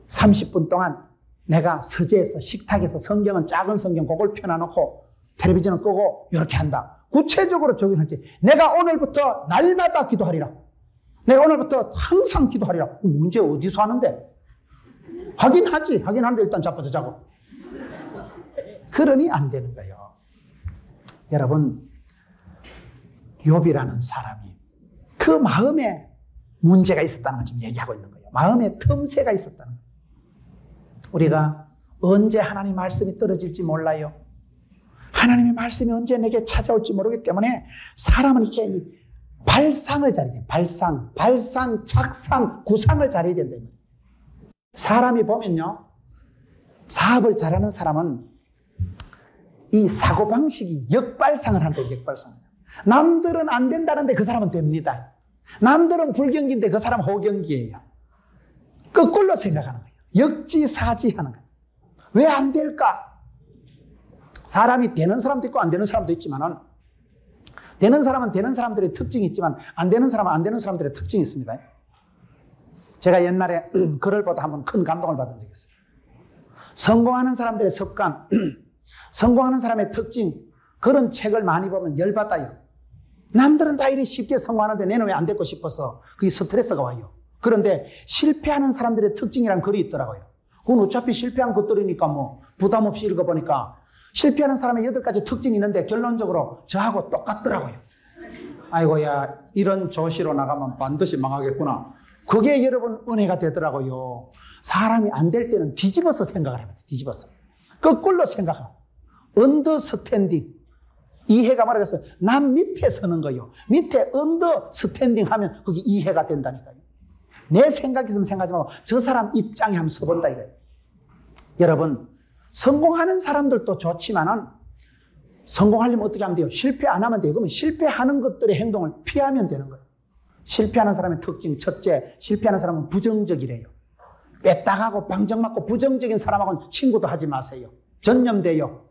[SPEAKER 1] 30분 동안 내가 서재에서 식탁에서 성경은 작은 성경 그걸 펴놔놓고 텔레비전을 끄고 이렇게 한다. 구체적으로 적용할지. 내가 오늘부터 날마다 기도하리라. 내가 오늘부터 항상 기도하리라. 문제 어디서 하는데? 하긴 하지. 하긴 하는데 일단 자빠져 자고. 그러니 안 되는 거예요. 여러분, 욥이라는 사람이 그 마음에 문제가 있었다는 걸 지금 얘기하고 있는 거예요. 마음에 틈새가 있었다는 거예요. 우리가 언제 하나님 말씀이 떨어질지 몰라요. 하나님의 말씀이 언제 내게 찾아올지 모르기 때문에 사람은 이렇게 발상을 잘해야 돼요. 발상, 착상, 구상을 잘해야 된다. 사람이 보면요, 사업을 잘하는 사람은 이 사고방식이 역발상을 한다. 역발상. 남들은 안 된다는데 그 사람은 됩니다. 남들은 불경기인데 그 사람은 호경기예요. 거꾸로 생각하는 거예요. 역지사지하는 거예요. 왜 안 될까? 사람이 되는 사람도 있고 안 되는 사람도 있지만은 되는 사람은 되는 사람들의 특징이 있지만 안 되는 사람은 안 되는 사람들의 특징이 있습니다. 제가 옛날에 글을 보다 한번 큰 감동을 받은 적이 있어요. 성공하는 사람들의 습관, 성공하는 사람의 특징, 그런 책을 많이 보면 열받아요. 남들은 다 이렇게 쉽게 성공하는데 내는 왜 안 됐고 싶어서 그게 스트레스가 와요. 그런데 실패하는 사람들의 특징이란 글이 있더라고요. 그건 어차피 실패한 것들이니까 뭐 부담 없이 읽어보니까 실패하는 사람의 8가지 특징이 있는데 결론적으로 저하고 똑같더라고요. 아이고야, 이런 조시로 나가면 반드시 망하겠구나. 그게 여러분 은혜가 되더라고요. 사람이 안 될 때는 뒤집어서 생각을 해봐요. 뒤집어서. 거꾸로 생각하고. 언더스탠딩. 이해가 말하겠어요. 남 밑에 서는 거예요. 밑에 언더스탠딩 하면 그게 이해가 된다니까요. 내 생각이 있으면 생각하지 말고 저 사람 입장에 한번 서본다 이거예요. 여러분, 성공하는 사람들도 좋지만은 성공하려면 어떻게 하면 돼요? 실패 안 하면 돼요. 그러면 실패하는 것들의 행동을 피하면 되는 거예요. 실패하는 사람의 특징, 첫째, 실패하는 사람은 부정적이래요. 뺐다가고 방정맞고 부정적인 사람하고는 친구도 하지 마세요. 전념돼요.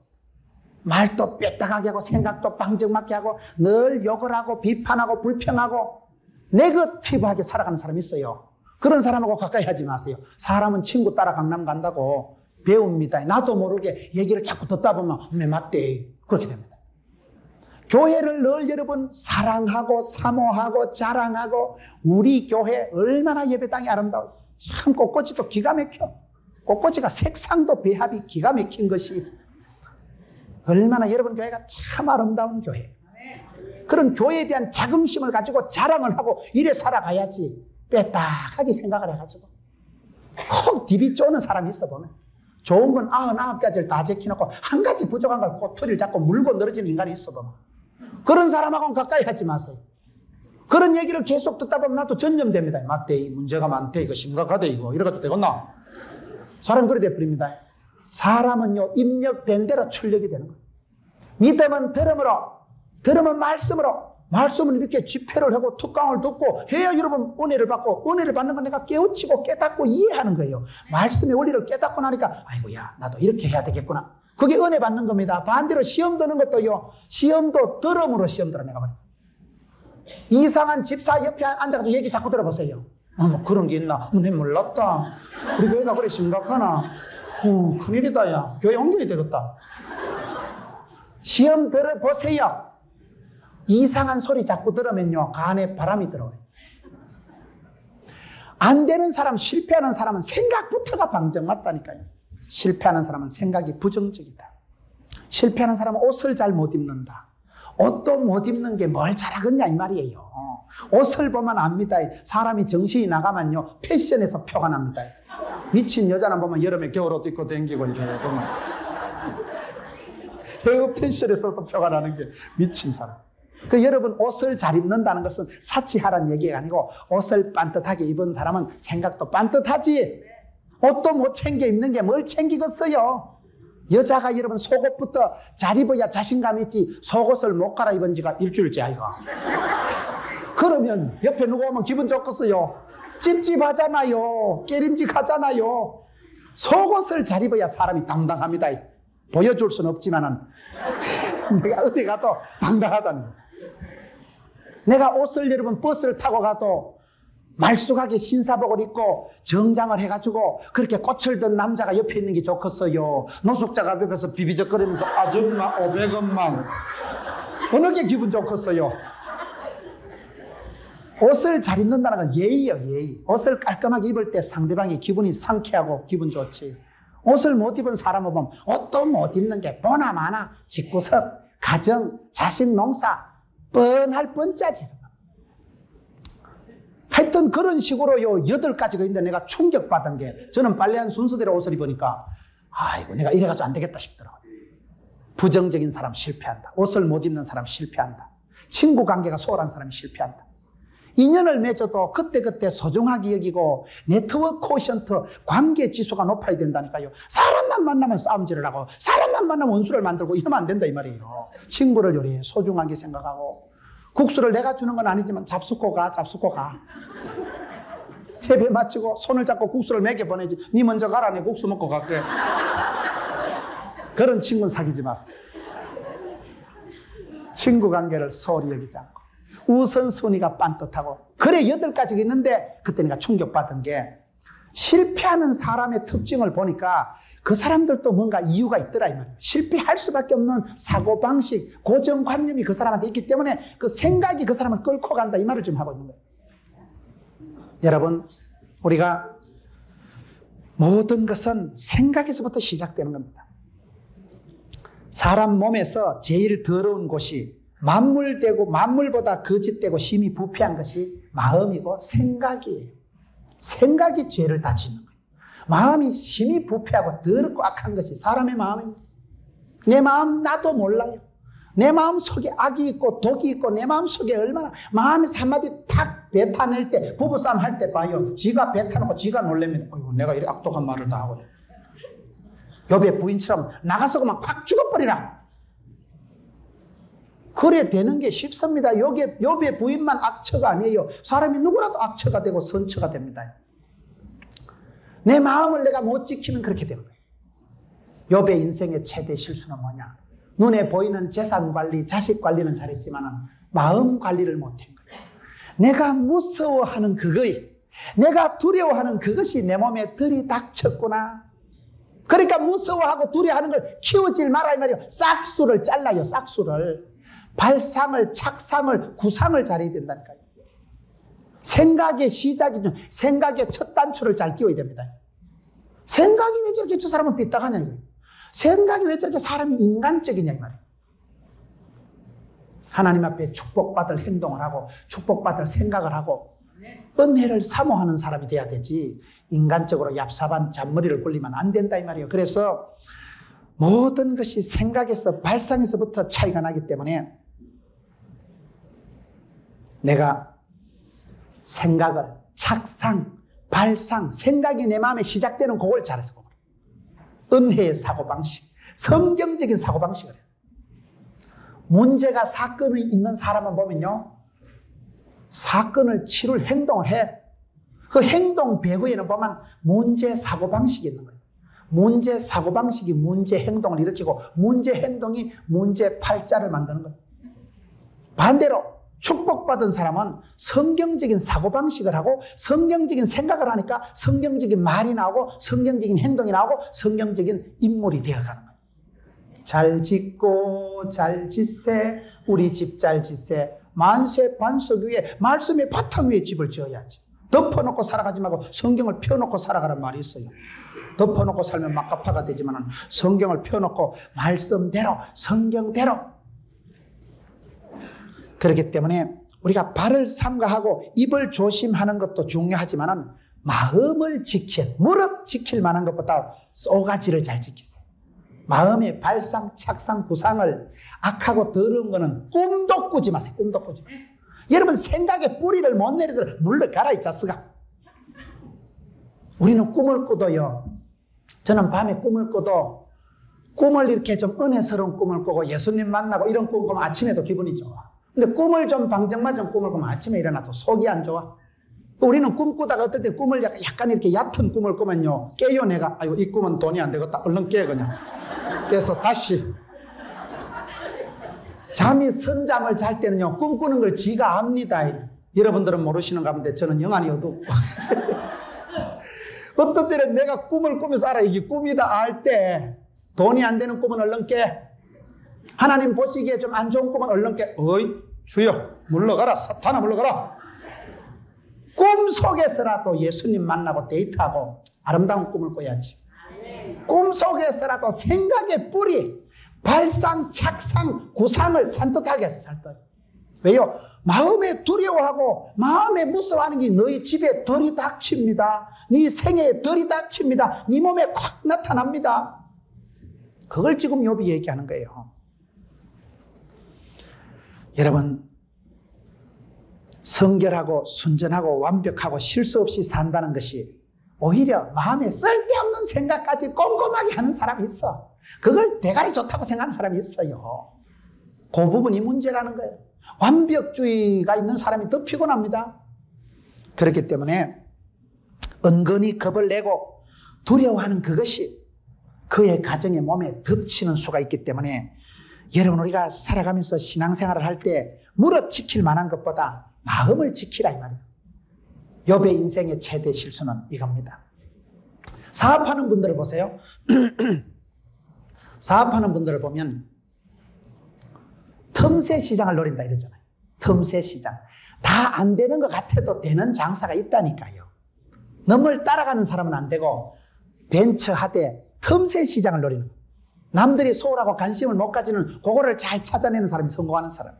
[SPEAKER 1] 말도 뺐다가게 하고 생각도 방정맞게 하고 늘 욕을 하고 비판하고 불평하고 네거티브하게 살아가는 사람이 있어요. 그런 사람하고 가까이 하지 마세요. 사람은 친구 따라 강남 간다고 배웁니다. 나도 모르게 얘기를 자꾸 듣다 보면 맞대. 그렇게 됩니다. 교회를 늘 여러분 사랑하고 사모하고 자랑하고 우리 교회 얼마나 예배당이 아름다워요. 참 꽃꽂이도 기가 막혀. 꽃꽂이가 색상도 배합이 기가 막힌 것이 얼마나 여러분 교회가 참 아름다운 교회. 그런 교회에 대한 자긍심을 가지고 자랑을 하고 이래 살아가야지. 빼딱하게 생각을 해가지고 콕 디비 쪼는 사람이 있어 보면 좋은 건 99가지를 다 제키놓고 한 가지 부족한 걸 꼬투리를 잡고 물고 늘어지는 인간이 있어 보면 그런 사람하고는 가까이 하지 마세요. 그런 얘기를 계속 듣다 보면 나도 전념됩니다. 맞대, 이 문제가 많대, 이거 심각하대, 이거 이래가지고 되겠나? 사람이 그래 돼버립니다. 사람은요 입력된 대로 출력이 되는 거예요. 믿음은 들음으로, 들음은 말씀으로, 말씀은 이렇게 집회를 하고 특강을 듣고 해야 여러분 은혜를 받고 은혜를 받는 건 내가 깨우치고 깨닫고 이해하는 거예요. 말씀의 원리를 깨닫고 나니까 아이고야 나도 이렇게 해야 되겠구나. 그게 은혜 받는 겁니다. 반대로 시험 드는 것도요. 시험도 들음으로 시험 들어 내가 말이야. 이상한 집사 옆에 앉아가지고 얘기 자꾸 들어보세요. 뭐 그런 게 있나? 내 몰랐다. 우리 교회가 그래 심각하나? 큰일이다 야. 교회 옮겨야 되겠다. 시험 들어보세요. 이상한 소리 자꾸 들으면요 간에 바람이 들어와요. 안 되는 사람, 실패하는 사람은 생각부터가 방정맞다니까요. 실패하는 사람은 생각이 부정적이다. 실패하는 사람은 옷을 잘 못 입는다. 옷도 못 입는 게 뭘 잘하겠냐 이 말이에요. 옷을 보면 압니다. 사람이 정신이 나가면요 패션에서 표가 납니다. 미친 여자는 보면 여름에 겨울옷 입고 다니고 이렇게 보면 헤어 패션에서도 표가 나는 게 미친 사람. 그 여러분 옷을 잘 입는다는 것은 사치하라는 얘기가 아니고 옷을 반듯하게 입은 사람은 생각도 반듯하지. 옷도 못 챙겨 입는 게 뭘 챙기겠어요. 여자가 여러분 속옷부터 잘 입어야 자신감 있지 속옷을 못 갈아입은 지가 일주일째 아이가. 그러면 옆에 누가 오면 기분 좋겠어요. 찝찝하잖아요. 깨림직하잖아요. 속옷을 잘 입어야 사람이 당당합니다. 보여줄 수는 없지만은 내가 어디 가도 당당하다는 거예요. 내가 옷을 여러분 버스를 타고 가도 말쑥하게 신사복을 입고 정장을 해가지고 그렇게 꽃을 든 남자가 옆에 있는 게 좋겠어요. 노숙자가 옆에서 비비적거리면서 아줌마 500원만 어느 게 기분 좋겠어요. 옷을 잘 입는다는 건 예의예요. 예의. 옷을 깔끔하게 입을 때 상대방이 기분이 상쾌하고 기분 좋지. 옷을 못 입은 사람을 보면 옷도 못 입는 게 보나 마나 집구석, 가정, 자식 농사 뻔할 뻔짜지. 하여튼 그런 식으로요 8가지가 있는데 내가 충격받은 게 저는 빨래한 순서대로 옷을 입으니까 아이고 내가 이래가지고 안 되겠다 싶더라고요. 부정적인 사람 실패한다. 옷을 못 입는 사람 실패한다. 친구 관계가 소홀한 사람이 실패한다. 인연을 맺어도 그때그때 소중하게 여기고 네트워크 코션트 관계 지수가 높아야 된다니까요. 사람만 만나면 싸움질을 하고 사람만 만나면 원수를 만들고 이러면 안 된다 이 말이에요. 친구를 요리 소중하게 생각하고 국수를 내가 주는 건 아니지만 잡숫고 가. 예배 마치고 손을 잡고 국수를 먹여 보내지. 니 먼저 가라 내 국수 먹고 갈게. 그런 친구는 사귀지 마세요. 친구 관계를 소홀히 여기지 않고 우선순위가 반듯하고 그래 8가지가 있는데 그때 내가 충격받은 게 실패하는 사람의 특징을 보니까 그 사람들도 뭔가 이유가 있더라 이 말이에요. 실패할 수밖에 없는 사고방식, 고정관념이 그 사람한테 있기 때문에 그 생각이 그 사람을 끌고 간다 이 말을 지금 하고 있는 거예요. 여러분, 우리가 모든 것은 생각에서부터 시작되는 겁니다. 사람 몸에서 제일 더러운 곳이 만물보다 거짓되고 심히 부패한 것이 마음이고 생각이에요. 생각이 죄를 다 짓는 거예요. 마음이 심히 부패하고 더럽고 악한 것이 사람의 마음입니다. 내 마음 나도 몰라요. 내 마음 속에 악이 있고 독이 있고 내 마음 속에 얼마나 마음에서 한마디 탁 뱉어낼 때 부부싸움 할 때 봐요. 지가 뱉어놓고 지가 놀랍니다. 어이구, 내가 이렇게 악독한 말을 다 하고 욥의 부인처럼 나가서 그만 확 죽어버리라. 그래 되는 게 쉽습니다. 욥의 부인만 악처가 아니에요. 사람이 누구라도 악처가 되고 선처가 됩니다. 내 마음을 내가 못 지키면 그렇게 되는 거예요. 욥의 인생의 최대 실수는 뭐냐? 눈에 보이는 재산 관리, 자식 관리는 잘했지만 마음 관리를 못한 거예요. 내가 무서워하는 내가 두려워하는 그것이 내 몸에 들이닥쳤구나. 그러니까 무서워하고 두려워하는 걸 키우질 마라 이 말이에요. 싹수를 잘라요. 싹수를. 발상을, 착상을, 구상을 잘해야 된다니까요. 생각의 시작이죠. 생각의 첫 단추를 잘 끼워야 됩니다. 생각이 왜 저렇게 저 사람은 삐딱하냐 이거예요. 생각이 왜 저렇게 사람이 인간적이냐 이 말이에요. 하나님 앞에 축복받을 행동을 하고 축복받을 생각을 하고 은혜를 사모하는 사람이 돼야 되지 인간적으로 얍삽한 잔머리를 굴리면 안 된다 이 말이에요. 그래서 모든 것이 생각에서 발상에서부터 차이가 나기 때문에 내가 생각을 착상, 발상, 생각이 내 마음에 시작되는 그걸 잘해서 은혜의 사고방식, 성경적인 사고방식을 해요. 문제가 사건이 있는 사람을 보면요 사건을 치룰 행동을 해. 그 행동 배후에는 보면 문제 사고방식이 있는 거예요. 문제 사고방식이 문제 행동을 일으키고 문제 행동이 문제 팔자를 만드는 거예요. 반대로 축복받은 사람은 성경적인 사고방식을 하고 성경적인 생각을 하니까 성경적인 말이 나오고 성경적인 행동이 나오고 성경적인 인물이 되어가는 거예요. 잘 짓고 잘 짓세 우리 집 잘 짓세 만세 반석 위에 말씀의 바탕 위에 집을 지어야지. 덮어놓고 살아가지 말고 성경을 펴놓고 살아가라는 말이 있어요. 덮어놓고 살면 막가파가 되지만 성경을 펴놓고 말씀대로 성경대로. 그렇기 때문에 우리가 발을 삼가하고 입을 조심하는 것도 중요하지만 마음을 무릇 지킬 만한 것보다 쏘가지를 잘 지키세요. 마음의 발상, 착상, 구상을 악하고 더러운 거는 꿈도 꾸지 마세요. 꿈도 꾸지 마세요. 여러분 생각의 뿌리를 못 내리더라 물러가라 이 자스가. 우리는 꿈을 꾸도요. 저는 밤에 꿈을 꾸도 꿈을 이렇게 좀 은혜스러운 꿈을 꾸고 예수님 만나고 이런 꿈 꾸면 아침에도 기분이 좋아. 근데 꿈을 좀 방정맞은 꿈을 꾸면 아침에 일어나도 속이 안 좋아. 우리는 꿈 꾸다가 어떨 때 꿈을 약간 이렇게 얕은 꿈을 꾸면요 깨요 내가. 아이고 이 꿈은 돈이 안 되겠다. 얼른 깨 그냥. 깨서 다시 잠이 선잠을 잘 때는요 꿈꾸는 걸 지가 압니다. 여러분들은 모르시는가 본데 저는 영안이 어둡고 어떤 때는 내가 꿈을 꾸면서 알아. 이게 꿈이다 알 때 돈이 안 되는 꿈은 얼른 깨. 하나님 보시기에 좀 안 좋은 꿈은 얼른 깨. 어이 주여 물러가라 사탄아 물러가라. 꿈속에서라도 예수님 만나고 데이트하고 아름다운 꿈을 꿔야지. 꿈속에서라도 생각의 뿌리 발상, 착상, 구상을 산뜻하게 해서 살다. 왜요? 마음에 두려워하고 마음에 무서워하는 게 너희 집에 들이닥칩니다. 네 생애에 들이닥칩니다. 네 몸에 확 나타납니다. 그걸 지금 욥이 얘기하는 거예요. 여러분 성결하고 순전하고 완벽하고 실수 없이 산다는 것이 오히려 마음에 쓸데없는 생각까지 꼼꼼하게 하는 사람이 있어. 그걸 대가리 좋다고 생각하는 사람이 있어요. 그 부분이 문제라는 거예요. 완벽주의가 있는 사람이 더 피곤합니다. 그렇기 때문에 은근히 겁을 내고 두려워하는 그것이 그의 가정의 몸에 덮치는 수가 있기 때문에 여러분 우리가 살아가면서 신앙생활을 할 때 무릇 지킬 만한 것보다 마음을 지키라 이 말이에요. 욥의 인생의 최대 실수는 이겁니다. 사업하는 분들을 보세요. 사업하는 분들을 보면 틈새 시장을 노린다 이러잖아요. 틈새 시장. 다 안 되는 것 같아도 되는 장사가 있다니까요. 너물 따라가는 사람은 안 되고 벤처하되 틈새 시장을 노리는 거예요. 남들이 소홀하고 관심을 못 가지는 그거를 잘 찾아내는 사람이 성공하는 사람.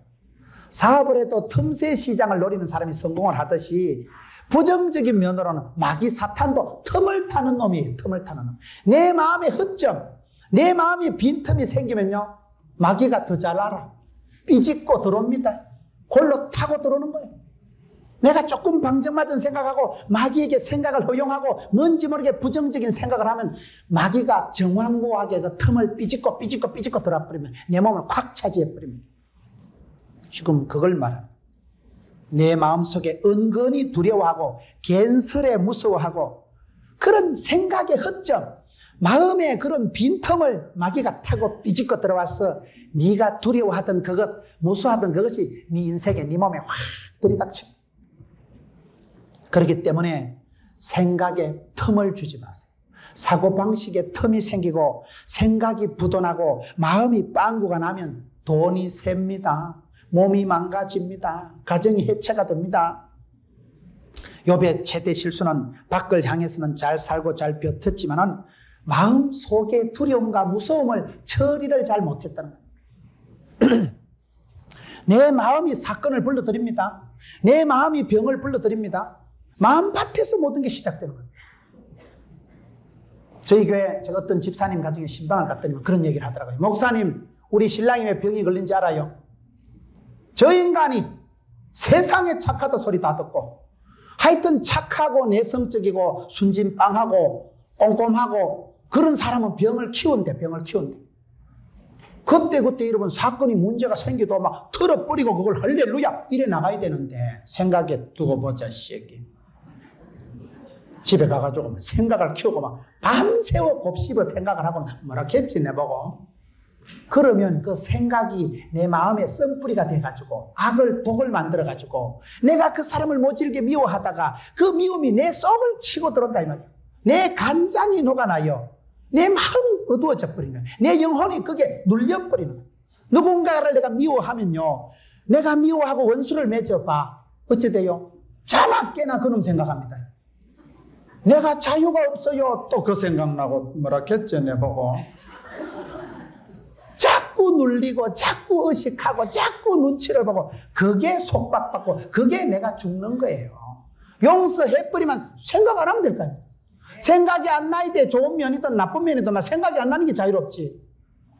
[SPEAKER 1] 사업을 해도 틈새 시장을 노리는 사람이 성공을 하듯이 부정적인 면으로는 마귀 사탄도 틈을 타는 놈이에요. 틈을 타는 놈. 내 마음의 허점, 내 마음의 빈틈이 생기면요, 마귀가 더 잘 알아. 삐짓고 들어옵니다. 골로 타고 들어오는 거예요. 내가 조금 방정맞은 생각하고 마귀에게 생각을 허용하고 뭔지 모르게 부정적인 생각을 하면 마귀가 정황무하게 그 틈을 삐짓고 들어와버리면 내 몸을 콱 차지해버립니다. 지금 그걸 말하는 거예요. 내 마음속에 은근히 두려워하고 괜스레 무서워하고 그런 생각의 허점, 마음의 그런 빈틈을 마귀가 타고 삐짓고 들어와서 네가 두려워하던 그것, 무서워하던 그것이 네 인생에, 네 몸에 확 들이닥쳐. 그렇기 때문에 생각에 틈을 주지 마세요. 사고방식에 틈이 생기고 생각이 부도나고 마음이 빵구가 나면 돈이 셉니다. 몸이 망가집니다. 가정이 해체가 됩니다. 욥의 최대 실수는 밖을 향해서는 잘 살고 잘 벼텄지만은 마음 속의 두려움과 무서움을 처리를 잘 못했다는 거예요. 내 마음이 사건을 불러들입니다. 내 마음이 병을 불러들입니다. 마음밭에서 모든 게 시작되는 거예요. 저희 교회 제가 어떤 집사님 가정에 신방을 갔더니 그런 얘기를 하더라고요. 목사님, 우리 신랑이 왜 병이 걸린지 알아요? 저 인간이 세상에 착하다 소리 다 듣고 하여튼 착하고 내성적이고 순진빵하고 꼼꼼하고 그런 사람은 병을 키운대. 그때 이러면 사건이 문제가 생기도 막 털어버리고 그걸 할렐루야 이래 나가야 되는데 생각에 두고 보자 시기. 집에 가가지고 생각을 키우고 막 밤새워 곱씹어 생각을 하고 뭐라 했지 내보고. 그러면 그 생각이 내 마음에 썬뿌리가 돼가지고 독을 만들어가지고 내가 그 사람을 모질게 미워하다가 그 미움이 내 속을 치고 들어온다 이 말이에요. 내 간장이 녹아나요. 내 마음이 어두워져 버리는 거예요. 내 영혼이 그게 눌려버리는 거예요. 누군가를 내가 미워하면요, 내가 미워하고 원수를 맺어봐. 어째 돼요? 자나깨나 그놈 생각합니다. 내가 자유가 없어요. 또 그 생각나고 뭐라 했지 내보고. 자꾸 눌리고 자꾸 의식하고 자꾸 눈치를 보고 그게 속박받고 그게 내가 죽는 거예요. 용서해버리면 생각 안 하면 될까요? 생각이 안 나야 돼. 좋은 면이든 나쁜 면이든 생각이 안 나는 게 자유롭지.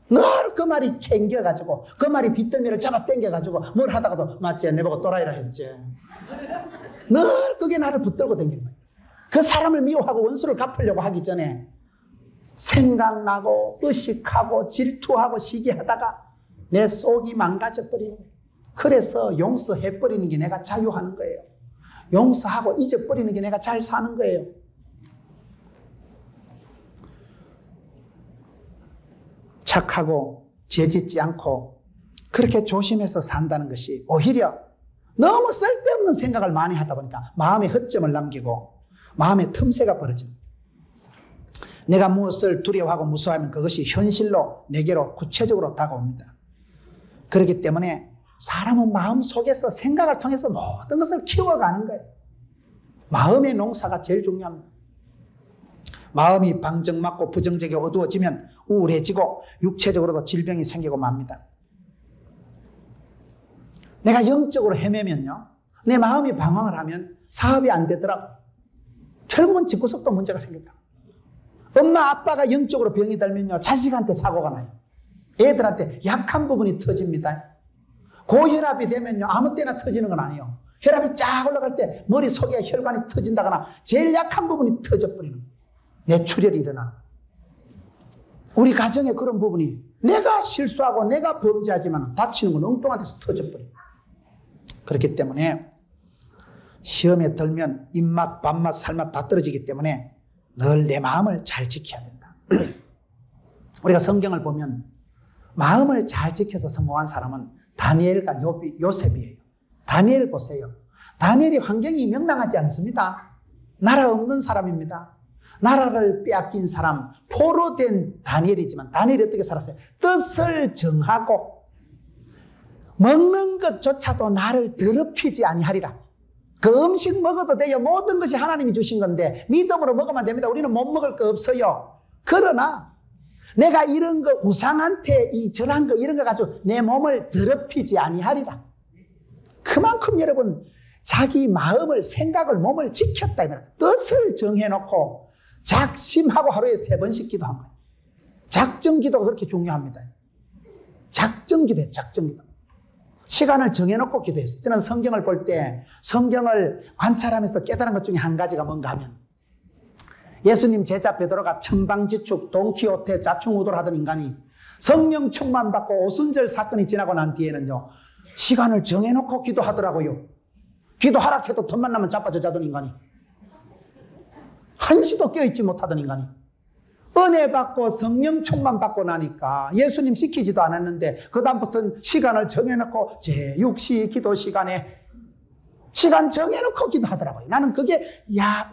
[SPEAKER 1] 늘 그 말이 캥겨가지고 그 말이 뒷덜미를 잡아 당겨가지고 뭘 하다가도 맞지? 내보고 또라이라 했지. 늘 그게 나를 붙들고 다니는 거예요. 그 사람을 미워하고 원수를 갚으려고 하기 전에 생각나고 의식하고 질투하고 시기하다가 내 속이 망가져버리는 거예요. 그래서 용서해버리는 게 내가 자유하는 거예요. 용서하고 잊어버리는 게 내가 잘 사는 거예요. 착하고 죄짓지 않고 그렇게 조심해서 산다는 것이 오히려 너무 쓸데없는 생각을 많이 하다 보니까 마음에 허점을 남기고 마음에 틈새가 벌어집니다. 내가 무엇을 두려워하고 무서워하면 그것이 현실로 내게로 구체적으로 다가옵니다. 그렇기 때문에 사람은 마음 속에서 생각을 통해서 모든 것을 키워가는 거예요. 마음의 농사가 제일 중요합니다. 마음이 방정맞고 부정적이고 어두워지면 우울해지고 육체적으로도 질병이 생기고 맙니다. 내가 영적으로 헤매면요, 내 마음이 방황을 하면 사업이 안 되더라고. 결국은 집구석도 문제가 생긴다. 엄마 아빠가 영적으로 병이 들면요, 자식한테 사고가 나요. 애들한테 약한 부분이 터집니다. 고혈압이 되면요, 아무 때나 터지는 건 아니에요. 혈압이 쫙 올라갈 때 머릿속에 혈관이 터진다거나 제일 약한 부분이 터져버리는 거예요. 뇌출혈이 일어나는 거예요. 우리 가정에 그런 부분이 내가 실수하고 내가 범죄하지만 다치는 건 엉뚱한 데서 터져버려요. 그렇기 때문에 시험에 들면 입맛, 밥맛, 살맛 다 떨어지기 때문에 늘 내 마음을 잘 지켜야 된다. 우리가 성경을 보면 마음을 잘 지켜서 성공한 사람은 다니엘과 요셉이에요. 다니엘 보세요. 다니엘이 환경이 명랑하지 않습니다. 나라 없는 사람입니다. 나라를 빼앗긴 사람, 포로된 다니엘이지만 다니엘이 어떻게 살았어요? 뜻을 정하고 먹는 것조차도 나를 더럽히지 아니하리라. 그 음식 먹어도 돼요. 모든 것이 하나님이 주신 건데 믿음으로 먹으면 됩니다. 우리는 못 먹을 거 없어요. 그러나 내가 이런 거 우상한테 이 절한 거 이런 거 가지고 내 몸을 더럽히지 아니하리라. 그만큼 여러분 자기 마음을 생각을 몸을 지켰다. 뜻을 정해놓고 작심하고 하루에 3번씩 기도한 거예요. 작정기도가 그렇게 중요합니다. 작정기도예요. 작정기도. 시간을 정해놓고 기도했어요. 저는 성경을 볼 때 성경을 관찰하면서 깨달은 것 중에 한 가지가 뭔가 하면 예수님 제자 베드로가 천방지축 돈키호테 자충우돌 하던 인간이 성령 충만 받고 오순절 사건이 지나고 난 뒤에는요 시간을 정해놓고 기도하더라고요. 기도하라 해도 틈만 나면 자빠져 자던 인간이 한시도 깨어있지 못하던 인간이 은혜 받고 성령 충만 받고 나니까 예수님 시키지도 않았는데 그 다음부터는 시간을 정해놓고 제6시 기도 시간에 시간 정해놓고 기도하더라고요. 나는 그게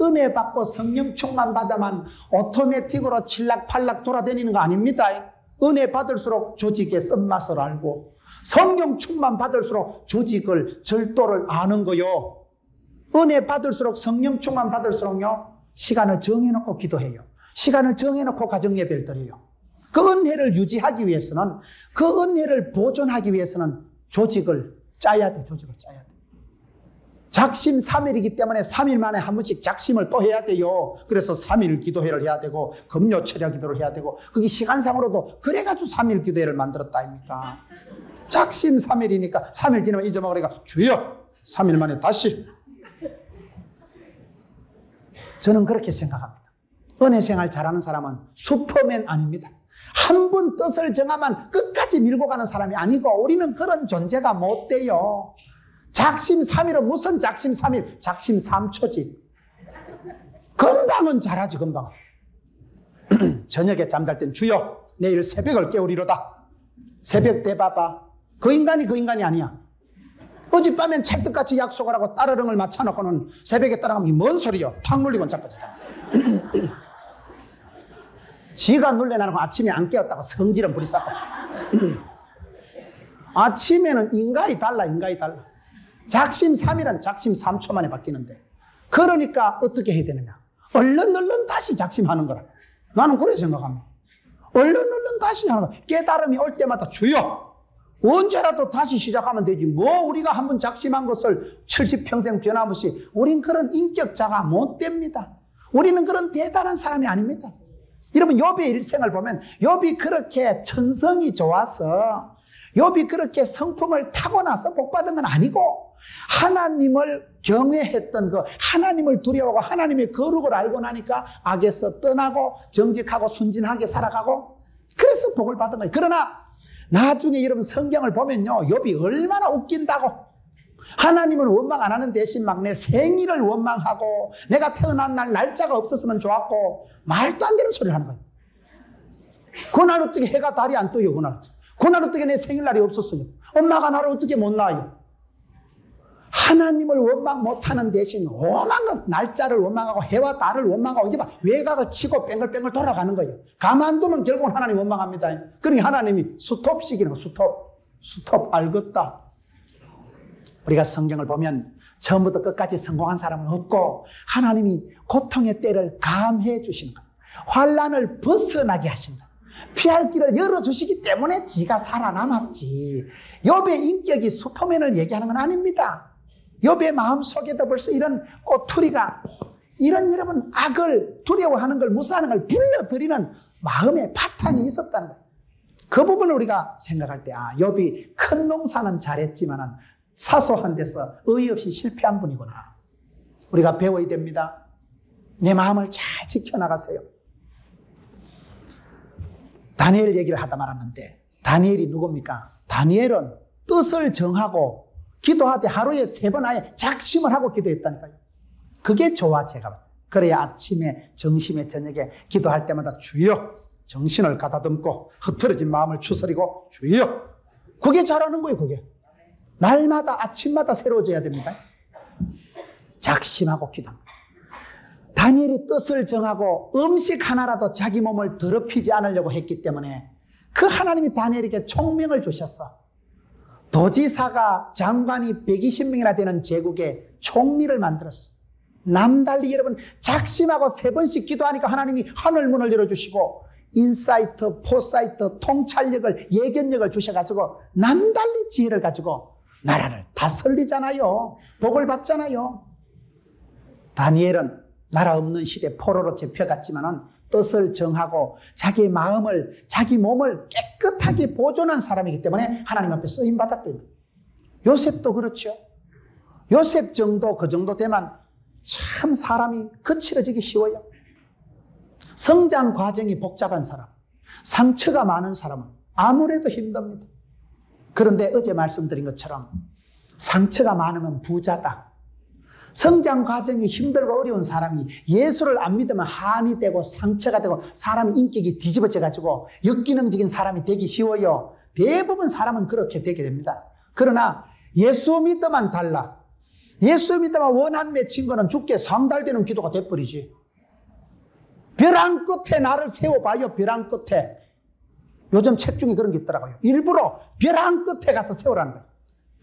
[SPEAKER 1] 은혜 받고 성령 충만 받아만 오토매틱으로 칠락팔락 돌아다니는 거 아닙니다. 은혜 받을수록 조직의 쓴맛을 알고 성령 충만 받을수록 조직을 절도를 아는 거요. 은혜 받을수록 성령 충만 받을수록요 시간을 정해놓고 기도해요. 시간을 정해놓고 가정예배를 드려요. 그 은혜를 유지하기 위해서는 그 은혜를 보존하기 위해서는 조직을 짜야 돼. 조직을 짜야 돼. 작심 3일이기 때문에 3일 만에 한 번씩 작심을 또 해야 돼요. 그래서 3일 기도회를 해야 되고 금요 철야 기도를 해야 되고 그게 시간상으로도 그래가지고 3일 기도회를 만들었다 아닙니까? 작심 3일이니까 3일 지나면 잊어먹으니까 주여 3일 만에 다시. 저는 그렇게 생각합니다. 은혜 생활 잘하는 사람은 슈퍼맨 아닙니다. 한 번 뜻을 정하면 끝까지 밀고 가는 사람이 아니고 우리는 그런 존재가 못 돼요. 작심 3일은 무슨 작심 3일? 작심 3초지. 금방은 잘하지 금방. 저녁에 잠잘 땐 주여 내일 새벽을 깨우리로다. 새벽 때 봐봐. 그 인간이 아니야. 어젯밤엔 찰떡같이 약속을 하고 따르릉을 맞춰놓고는 새벽에 따라가면 뭔 소리요? 탁 눌리고 자빠졌잖아. 지가 놀래나고 아침에 안 깨웠다고 성질은 부리 쌓고. 아침에는 인간이 달라. 작심 3일은 작심 3초 만에 바뀌는데 그러니까 어떻게 해야 되느냐? 얼른 다시 작심하는 거라. 나는 그렇게 생각합니다. 얼른 다시 하는 거야. 깨달음이 올 때마다 주여 언제라도 다시 시작하면 되지. 뭐 우리가 한번 작심한 것을 70평생 변함없이 우린 그런 인격자가 못 됩니다. 우리는 그런 대단한 사람이 아닙니다. 여러분 욥의 일생을 보면 욥이 그렇게 천성이 좋아서 욥이 그렇게 성품을 타고나서 복받은 건 아니고 하나님을 경외했던 그 하나님을 두려워하고 하나님의 거룩을 알고 나니까 악에서 떠나고 정직하고 순진하게 살아가고 그래서 복을 받은 거예요. 그러나 나중에 여러분 성경을 보면요 욥이 얼마나 웃긴다고. 하나님을 원망 안 하는 대신 막 내 생일을 원망하고 내가 태어난 날 날짜가 없었으면 좋았고 말도 안 되는 소리를 하는 거예요. 그날 어떻게 해가 달이 안 떠요. 그날 어떻게 내 생일날이 없었어요. 엄마가 나를 어떻게 못 낳아요. 하나님을 원망 못하는 대신 오만 것 날짜를 원망하고 해와 달을 원망하고 이제 막 외곽을 치고 뺑글뺑글 돌아가는 거예요. 가만두면 결국은 하나님 원망합니다. 그러니 하나님이 스톱시키는 거. 스톱 알겠다. 우리가 성경을 보면 처음부터 끝까지 성공한 사람은 없고 하나님이 고통의 때를 감해 주시는 거예요. 환난을 벗어나게 하시는 거예요. 피할 길을 열어주시기 때문에 지가 살아남았지. 욥의 인격이 슈퍼맨을 얘기하는 건 아닙니다. 욥의 마음속에도 벌써 이런 꼬투리가 이런 여러분 악을 두려워하는 걸 무사하는 걸 불러들이는 마음의 바탕이 있었다는 거예요. 그 부분을 우리가 생각할 때 욥이 큰 농사는 잘했지만은 사소한 데서 의의 없이 실패한 분이구나. 우리가 배워야 됩니다. 내 마음을 잘 지켜나가세요. 다니엘 얘기를 하다 말았는데 다니엘이 누굽니까? 다니엘은 뜻을 정하고 기도하되 하루에 3번 아예 작심을 하고 기도했다니까요. 그게 좋아 제가 봤어요. 그래야 아침에 점심에 저녁에 기도할 때마다 주여 정신을 가다듬고 흐트러진 마음을 추스리고 주여 그게 잘하는 거예요. 그게 날마다 아침마다 새로워져야 됩니다. 작심하고 기도합니다. 다니엘이 뜻을 정하고 음식 하나라도 자기 몸을 더럽히지 않으려고 했기 때문에 그 하나님이 다니엘에게 총명을 주셨어. 도지사가 장관이 120명이나 되는 제국에 총리를 만들었어. 남달리 여러분 작심하고 3번씩 기도하니까 하나님이 하늘 문을 열어주시고 인사이트, 포사이트, 통찰력을, 예견력을 주셔가지고 남달리 지혜를 가지고 나라를 다스리잖아요. 복을 받잖아요. 다니엘은 나라 없는 시대 포로로 잡혀갔지만은 뜻을 정하고 자기 마음을, 자기 몸을 깨끗하게 보존한 사람이기 때문에 하나님 앞에 쓰임받았대요. 요셉도 그렇죠. 요셉 정도 그 정도 되면 참 사람이 거칠어지기 쉬워요. 성장 과정이 복잡한 사람, 상처가 많은 사람은 아무래도 힘듭니다. 그런데 어제 말씀드린 것처럼 상처가 많으면 부자다. 성장 과정이 힘들고 어려운 사람이 예수를 안 믿으면 한이 되고 상처가 되고 사람의 인격이 뒤집어져 가지고 역기능적인 사람이 되기 쉬워요. 대부분 사람은 그렇게 되게 됩니다. 그러나 예수 믿으면 달라. 예수 믿으면 원한 맺힌 거는 주께 상달되는 기도가 돼버리지. 벼랑 끝에 나를 세워봐요. 벼랑 끝에. 요즘 책 중에 그런 게 있더라고요. 일부러 벼랑 끝에 가서 세우라는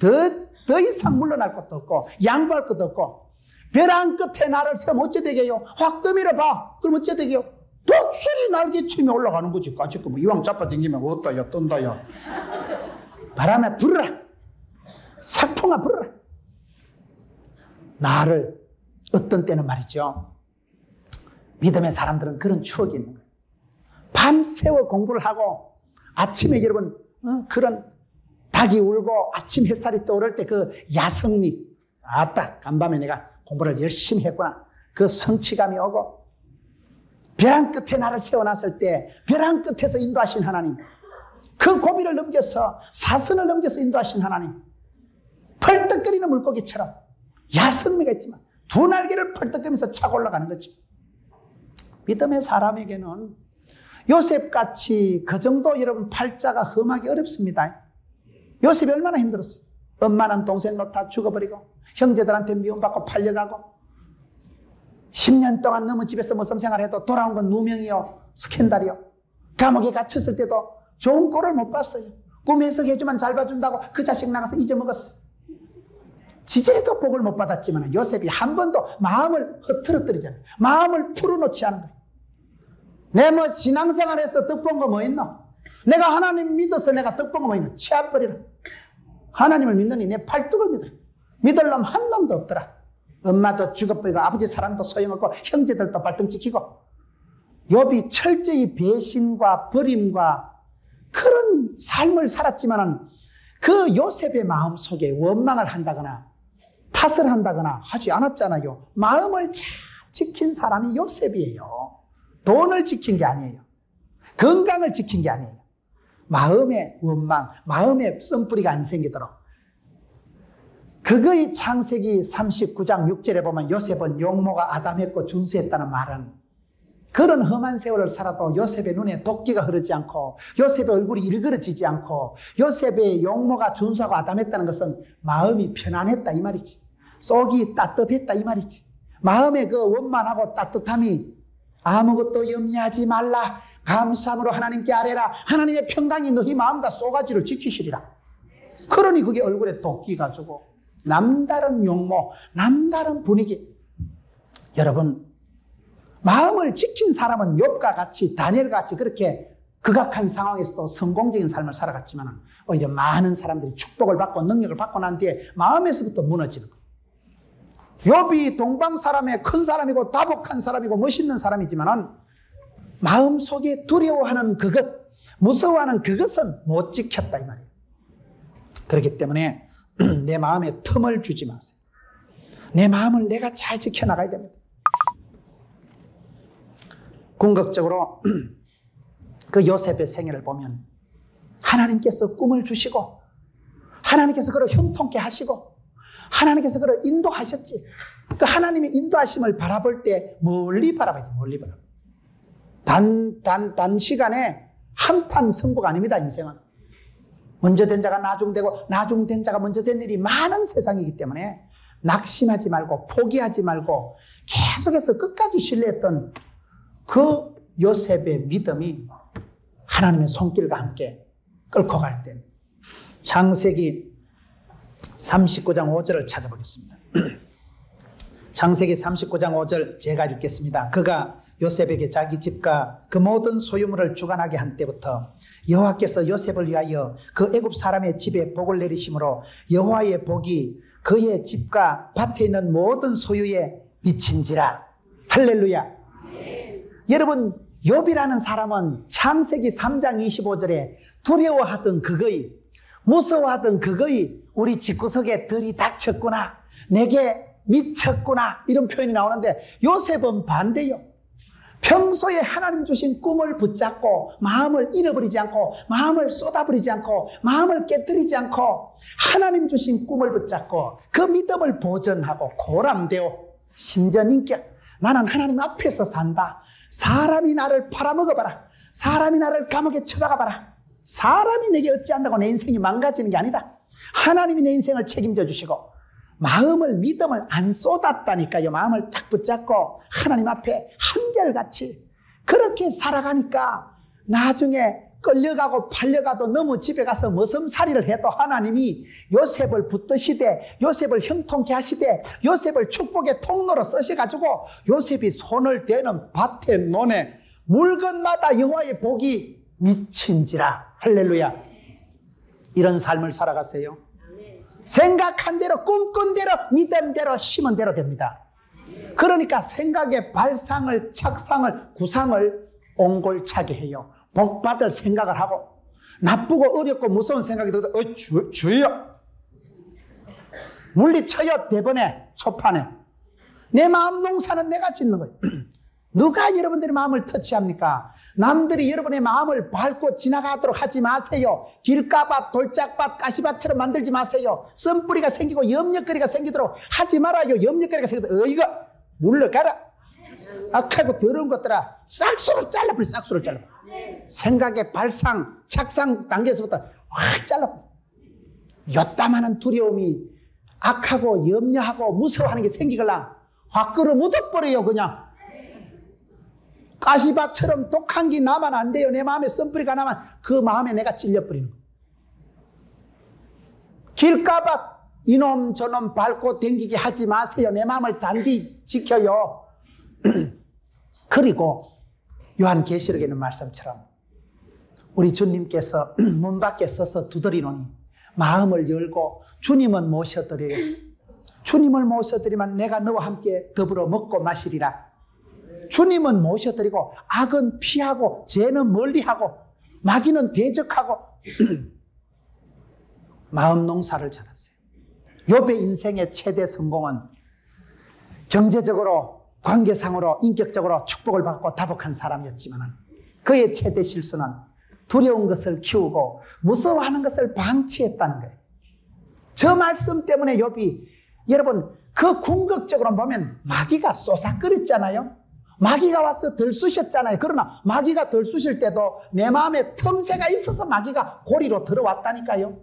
[SPEAKER 1] 거예요. 더 이상 물러날 것도 없고 양보할 것도 없고 벼랑 끝에 나를 세우면 어째 되게요? 확 떠밀어 봐. 그럼 어째 되게요? 독수리 날개치며 올라가는 거지. 까짓거 뭐 이왕 잡아당기면 어떠야 떤다야. 바람에 불어라. sak풍아 불어라. 나를 어떤 때는 말이죠. 믿음의 사람들은 그런 추억이 있는 거예요. 밤새워 공부를 하고 아침에 여러분 그런 닭이 울고 아침 햇살이 떠오를 때 그 야성미, 아따 간밤에 내가 공부를 열심히 했구나, 그 성취감이 오고 벼랑 끝에 나를 세워놨을 때 벼랑 끝에서 인도하신 하나님, 그 고비를 넘겨서 사선을 넘겨서 인도하신 하나님, 펄떡거리는 물고기처럼 야성미가 있지만 두 날개를 펄떡거리면서 차고 올라가는 거지. 믿음의 사람에게는 요셉같이 그 정도 여러분 팔자가 험하기 어렵습니다. 요셉이 얼마나 힘들었어요. 엄마는 동생 놓다 죽어버리고 형제들한테 미움받고 팔려가고 10년 동안 너무 집에서 무슨 생활해도 돌아온 건 누명이요, 스캔들이요. 감옥에 갇혔을 때도 좋은 꼴을 못 봤어요. 꿈 해석해주면 잘 봐준다고 그 자식 나가서 잊어먹었어요. 지제도 복을 못 받았지만 요셉이 한 번도 마음을 흐트러뜨리잖아요. 마음을 풀어놓지 않은 거예요. 내 뭐 신앙생활에서 덕본 거 뭐 있노? 내가 하나님 믿어서 내가 덕본 거 뭐 있노? 치아버리라. 하나님을 믿느니 내 팔뚝을 믿으라. 믿을 놈 한 놈도 없더라. 엄마도 죽어버리고 아버지 사랑도 소용없고 형제들도 발등 찍히고. 욥이 철저히 배신과 버림과 그런 삶을 살았지만 그 요셉의 마음속에 원망을 한다거나 탓을 한다거나 하지 않았잖아요. 마음을 잘 지킨 사람이 요셉이에요. 돈을 지킨 게 아니에요. 건강을 지킨 게 아니에요. 마음의 원망, 마음의 썬뿌리가 안 생기도록. 그거의 창세기 39장 6절에 보면 요셉은 용모가 아담했고 준수했다는 말은 그런 험한 세월을 살아도 요셉의 눈에 도끼가 흐르지 않고 요셉의 얼굴이 일그러지지 않고 요셉의 용모가 준수하고 아담했다는 것은 마음이 편안했다 이 말이지. 속이 따뜻했다 이 말이지. 마음의 그 원만하고 따뜻함이 아무것도 염려하지 말라. 감사함으로 하나님께 아뢰라. 하나님의 평강이 너희 마음과 쏘가지를 지키시리라. 그러니 그게 얼굴에 도끼가 주고 남다른 용모, 남다른 분위기. 여러분, 마음을 지킨 사람은 욥과 같이 다니엘과 같이 그렇게 극악한 상황에서도 성공적인 삶을 살아갔지만 오히려 많은 사람들이 축복을 받고 능력을 받고 난 뒤에 마음에서부터 무너지는 거예요. 욥이 동방 사람의 큰 사람이고 다복한 사람이고 멋있는 사람이지만 마음속에 두려워하는 그것, 무서워하는 그것은 못 지켰다 이 말이에요. 그렇기 때문에 내 마음에 틈을 주지 마세요. 내 마음을 내가 잘 지켜나가야 됩니다. 궁극적으로 그 요셉의 생애를 보면 하나님께서 꿈을 주시고 하나님께서 그를 형통케 하시고 하나님께서 그를 인도하셨지. 그 하나님의 인도하심을 바라볼 때 멀리 바라봐야 돼. 멀리 바라봐. 단시간에 한판 승부가 아닙니다. 인생은. 먼저 된 자가 나중되고 나중된 자가 먼저 된 일이 많은 세상이기 때문에 낙심하지 말고 포기하지 말고 계속해서 끝까지 신뢰했던 그 요셉의 믿음이 하나님의 손길과 함께 끌고 갈 때 창세기 39장 5절을 찾아보겠습니다. 창세기 39장 5절 제가 읽겠습니다. 그가 요셉에게 자기 집과 그 모든 소유물을 주관하게 한 때부터 여호와께서 요셉을 위하여 그 애굽 사람의 집에 복을 내리심으로 여호와의 복이 그의 집과 밭에 있는 모든 소유에 미친지라. 할렐루야. 여러분, 욥이라는 사람은 창세기 3장 25절에 두려워하던 그거이, 무서워하던 그거이 우리 집구석에 들이닥쳤구나, 내게 미쳤구나, 이런 표현이 나오는데 요셉은 반대요. 평소에 하나님 주신 꿈을 붙잡고 마음을 잃어버리지 않고 마음을 쏟아버리지 않고 마음을 깨뜨리지 않고 하나님 주신 꿈을 붙잡고 그 믿음을 보존하고 고람되어 신전인격, 나는 하나님 앞에서 산다. 사람이 나를 팔아먹어봐라. 사람이 나를 감옥에 쳐박아봐라. 사람이 내게 어찌한다고 내 인생이 망가지는 게 아니다. 하나님이 내 인생을 책임져 주시고 마음을, 믿음을 안 쏟았다니까요. 마음을 딱 붙잡고 하나님 앞에 한결같이 그렇게 살아가니까 나중에 끌려가고 팔려가도 너무 집에 가서 머슴살이를 해도 하나님이 요셉을 붙드시되 요셉을 형통케 하시되 요셉을 축복의 통로로 쓰셔가지고 요셉이 손을 대는 밭에 논에 물건마다 여호와의 복이 미친지라. 할렐루야. 이런 삶을 살아가세요. 생각한 대로, 꿈꾼 대로, 믿음대로, 심은 대로 됩니다. 그러니까 생각의 발상을, 착상을, 구상을 옹골차게 해요. 복받을 생각을 하고 나쁘고 어렵고 무서운 생각이 들어도 주여 물리쳐요. 대번에 초판에 내 마음 농사는 내가 짓는 거예요. 누가 여러분들의 마음을 터치합니까? 남들이 여러분의 마음을 밟고 지나가도록 하지 마세요. 길가밭, 돌짝밭, 가시밭처럼 만들지 마세요. 썬뿌리가 생기고 염려거리가 생기도록 하지 말아요. 염려거리가 생기도록 어이가 물러가라. 악하고 더러운 것들아 싹수로 잘라버려. 싹수로 잘라버려. 생각의 발상, 착상 단계에서부터 확 잘라버려. 요따만한 두려움이 악하고 염려하고 무서워하는 게 생기걸랑 확 끌어 묻어버려요. 그냥 가시밭처럼 독한 게 나면 안 돼요. 내 마음에 썬뿌리가 나면 그 마음에 내가 찔려버리는 거예요. 길가밭 이놈 저놈 밟고 댕기게 하지 마세요. 내 마음을 단디 지켜요. 그리고 요한계시록에 있는 말씀처럼 우리 주님께서 문 밖에 서서 두드리노니 마음을 열고 주님은 모셔드려요. 주님을 모셔드리면 내가 너와 함께 더불어 먹고 마시리라. 주님은 모셔드리고 악은 피하고 죄는 멀리하고 마귀는 대적하고 마음 농사를 잘하세요. 욥의 인생의 최대 성공은 경제적으로, 관계상으로, 인격적으로 축복을 받고 다복한 사람이었지만 그의 최대 실수는 두려운 것을 키우고 무서워하는 것을 방치했다는 거예요. 저 말씀 때문에 욥이, 여러분 그 궁극적으로 보면 마귀가 쏘삭거렸잖아요. 마귀가 와서 들쑤셨잖아요. 그러나 마귀가 들쑤실 때도 내 마음에 틈새가 있어서 마귀가 고리로 들어왔다니까요.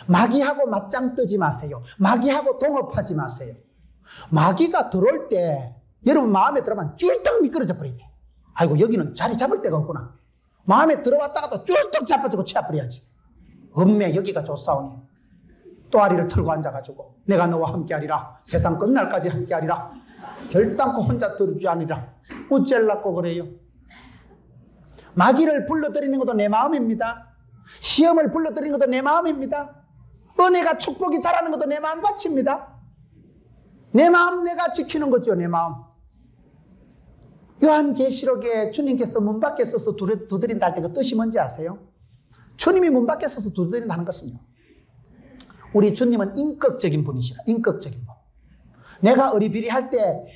[SPEAKER 1] 마귀하고 맞짱 뜨지 마세요. 마귀하고 동업하지 마세요. 마귀가 들어올 때 여러분 마음에 들어가면 쫄딱 미끄러져 버려야 돼. 아이고 여기는 자리 잡을 데가 없구나. 마음에 들어왔다가도 쫄딱 잡아주고 치아버려야지. 엄매 여기가 좋사오니 또아리를 털고 앉아가지고 내가 너와 함께하리라. 세상 끝날까지 함께하리라. 결단코 혼자 들지 않으리라. 어째려고 그래요? 마귀를 불러들이는 것도 내 마음입니다. 시험을 불러들이는 것도 내 마음입니다. 은혜가 축복이 자라는 것도 내 마음 바칩니다. 내 마음 내가 지키는 거죠. 내 마음. 요한계시록에 주님께서 문 밖에 서서 두드린다 할 때 그 뜻이 뭔지 아세요? 주님이 문 밖에 서서 두드린다는 것은요, 우리 주님은 인격적인 분이시라. 인격적인 분. 내가 어리비리할 때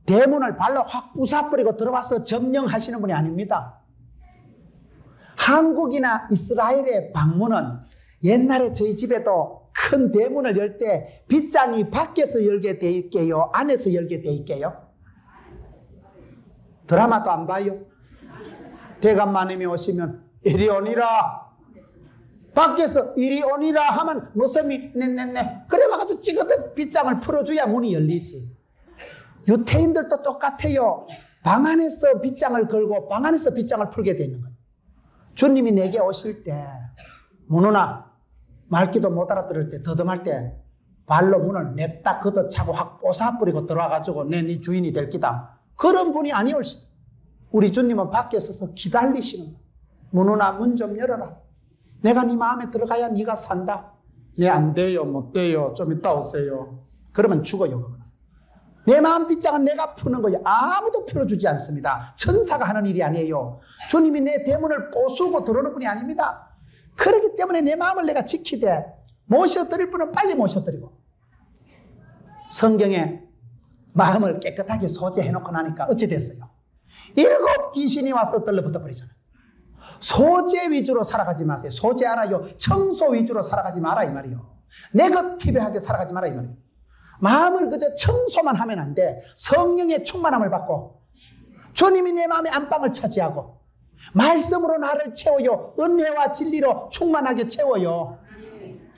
[SPEAKER 1] 대문을 발로 확 부숴버리고 들어와서 점령하시는 분이 아닙니다. 한국이나 이스라엘의 방문은 옛날에 저희 집에도 큰 대문을 열 때 빗장이 밖에서 열게 돼 있게요? 안에서 열게 돼 있게요? 드라마도 안 봐요? 대감마님이 오시면 이리 오니라. 밖에서 이리 오니라 하면 무섬이 네네네 그래가지고 찌그덕 빗장을 풀어줘야 문이 열리지. 유태인들도 똑같아요. 방 안에서 빗장을 걸고 방 안에서 빗장을 풀게 되는 거예요. 주님이 내게 오실 때 문호나 말귀도 못 알아들을 때 더듬할 때 발로 문을 냈다 걷어차고 확 뽀사뿌리고 들어와가지고 내 네 주인이 될 기다. 그런 분이 아니올시다. 우리 주님은 밖에 서서 기다리시는 거예요. 문호나 문 좀 열어라. 내가 네 마음에 들어가야 네가 산다. 네 안 돼요, 못 돼요. 좀 이따 오세요. 그러면 죽어요. 내 마음 빗장은 내가 푸는 거예요. 아무도 풀어주지 않습니다. 천사가 하는 일이 아니에요. 주님이 내 대문을 부수고 들어오는 분이 아닙니다. 그렇기 때문에 내 마음을 내가 지키되 모셔드릴 분은 빨리 모셔드리고 성경에 마음을 깨끗하게 소재해놓고 나니까 어찌 됐어요? 7 귀신이 와서 떨러붙어 버리잖아요. 소재 위주로 살아가지 마세요. 소재 알아요? 청소 위주로 살아가지 마라 이 말이에요. 네거티브하게 살아가지 마라 이 말이에요. 마음을 그저 청소만 하면 안 돼. 성령의 충만함을 받고 주님이 내 마음의 안방을 차지하고 말씀으로 나를 채워요. 은혜와 진리로 충만하게 채워요.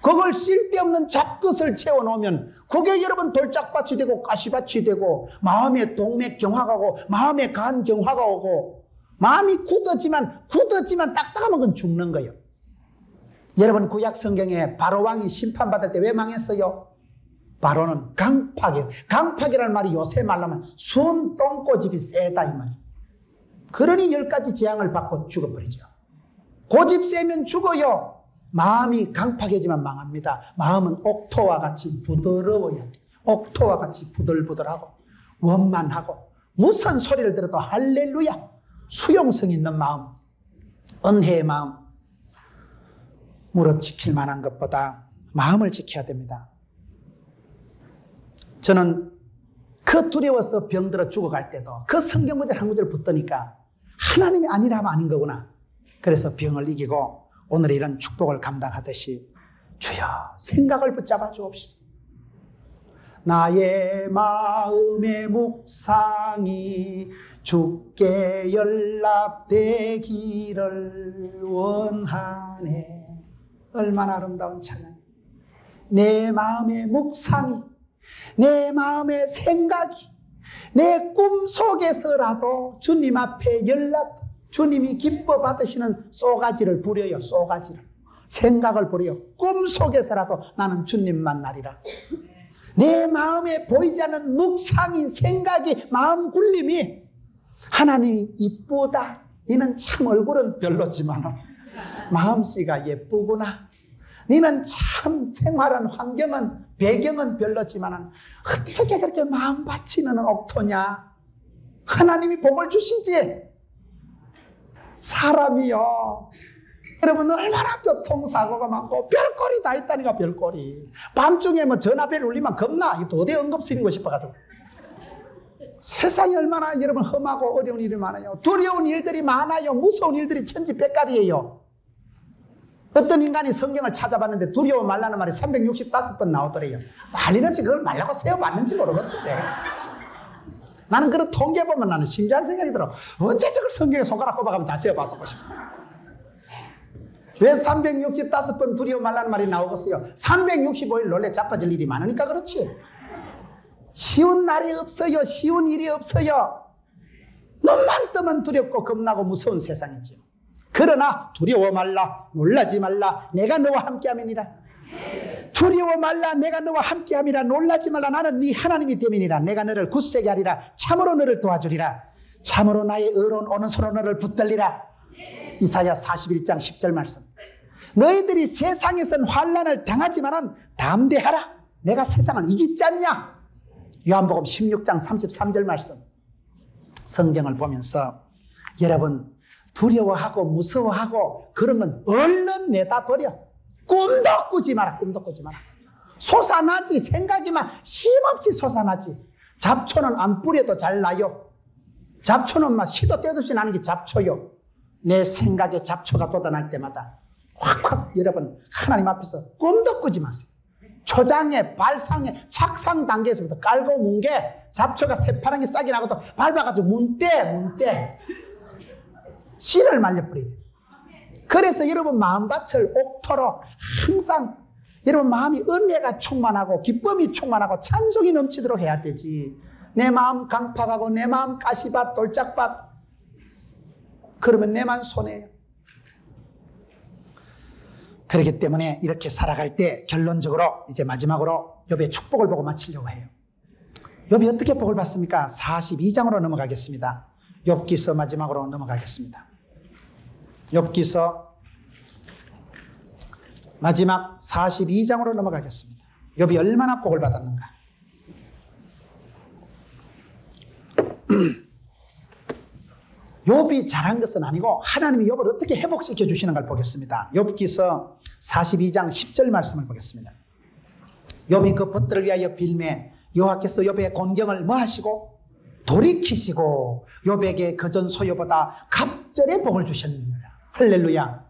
[SPEAKER 1] 그걸 쓸데없는 잡것을 채워놓으면 그게 여러분 돌짝밭이 되고 가시밭이 되고 마음의 동맥 경화가 오고 마음의 간 경화가 오고 마음이 굳어지만 딱딱하면 그건 죽는 거예요. 여러분 구약 성경에 바로 왕이 심판받을 때 왜 망했어요? 바로는 강팍이라는 말이 요새 말로만 순 똥꼬집이 세다 이 말이에요. 그러니 10가지 재앙을 받고 죽어버리죠. 고집 세면 죽어요. 마음이 강팍해지만 망합니다. 마음은 옥토와 같이 부드러워야 돼. 옥토와 같이 부들부들하고 원만하고 무슨 소리를 들어도 할렐루야 수용성 있는 마음, 은혜의 마음. 무릎 지킬 만한 것보다 마음을 지켜야 됩니다. 저는 그 두려워서 병들어 죽어갈 때도 그 성경 구절 한 구절 붙더니까 하나님이 아니라 하면 아닌 거구나. 그래서 병을 이기고 오늘 이런 축복을 감당하듯이 주여 생각을 붙잡아 주옵시다. 나의 마음의 묵상이 주께 연락되기를 원하네. 얼마나 아름다운 찬양. 내 마음의 묵상이 내 마음의 생각이 내 꿈속에서라도 주님 앞에 주님이 기뻐 받으시는 쏘가지를 부려요. 쏘가지를 생각을 부려요. 꿈속에서라도 나는 주님 만나리라. 내 마음에 보이지 않는 묵상이 생각이 마음 굴림이 하나님이 이쁘다. 너는 참 얼굴은 별로지만 마음씨가 예쁘구나. 너는 참 생활한 환경은 배경은 별로지만 어떻게 그렇게 마음 바치는 옥토냐. 하나님이 복을 주시지. 사람이요 여러분 얼마나 교통사고가 많고 별꼴이 다 있다니까. 별꼴이 밤중에 뭐 전화벨 울리면 겁나. 이거 어디 응급실인고 싶어가지고. 세상이 얼마나 여러분 험하고 어려운 일이 많아요. 두려운 일들이 많아요. 무서운 일들이 천지백갈이에요. 어떤 인간이 성경을 찾아봤는데 두려워 말라는 말이 365번 나오더래요. 난리없이 그걸 말라고 세워봤는지 모르겠어요. 나는 그런 통계 보면 나는 신기한 생각이 들어. 언제 저걸 성경에 손가락 꼽아가면 다 세워봤고 싶어. 왜 365번 두려워 말라는 말이 나오겠어요? 365일 놀래 자빠질 일이 많으니까 그렇지. 쉬운 날이 없어요. 쉬운 일이 없어요. 눈만 뜨면 두렵고 겁나고 무서운 세상이죠. 그러나 두려워 말라, 놀라지 말라, 내가 너와 함께함이니라. 두려워 말라, 내가 너와 함께함이라. 놀라지 말라, 나는 네 하나님이 됨이니라. 내가 너를 굳세게 하리라. 참으로 너를 도와주리라. 참으로 나의 의로운 오른손으로 너를 붙들리라. 이사야 41장 10절 말씀. 너희들이 세상에선 환난을 당하지만은 담대하라. 내가 세상을 이기지 않냐. 요한복음 16장 33절 말씀. 성경을 보면서 여러분 두려워하고 무서워하고 그런 건 얼른 내다 버려. 꿈도 꾸지 마라. 꿈도 꾸지 마라. 솟아나지. 생각이만 쉼없이 솟아나지. 잡초는 안 뿌려도 잘 나요. 잡초는 막 시도 때도 나는 게 잡초요. 내 생각에 잡초가 돋아날 때마다 확확 여러분 하나님 앞에서 꿈도 꾸지 마세요. 초장에 발상에 착상 단계에서부터 깔고 문 게 잡초가 새파랗게 싹이 나고도 밟아가지고 문대 씨를 말려버려야 돼. 그래서 여러분 마음밭을 옥토로 항상 여러분 마음이 은혜가 충만하고 기쁨이 충만하고 찬송이 넘치도록 해야 되지. 내 마음 강팍하고 내 마음 가시밭 돌짝밭 그러면 내만 손해예요. 그렇기 때문에 이렇게 살아갈 때 결론적으로 이제 마지막으로 욥의 축복을 보고 마치려고 해요. 욥이 어떻게 복을 받습니까? 42장으로 넘어가겠습니다. 욥기서 마지막으로 넘어가겠습니다. 욥기서 마지막 42장으로 넘어가겠습니다. 욥이 얼마나 복을 받았는가. 욥이 잘한 것은 아니고 하나님이 욥을 어떻게 회복시켜 주시는 걸 보겠습니다. 욥기서 42장 10절 말씀을 보겠습니다. 욥이 그 벗들을 위하여 빌매 여호와께서 욥의 곤경을 뭐 하시고 돌이키시고 욥에게 그전 소유보다 갑절의 복을 주셨느니라. 할렐루야.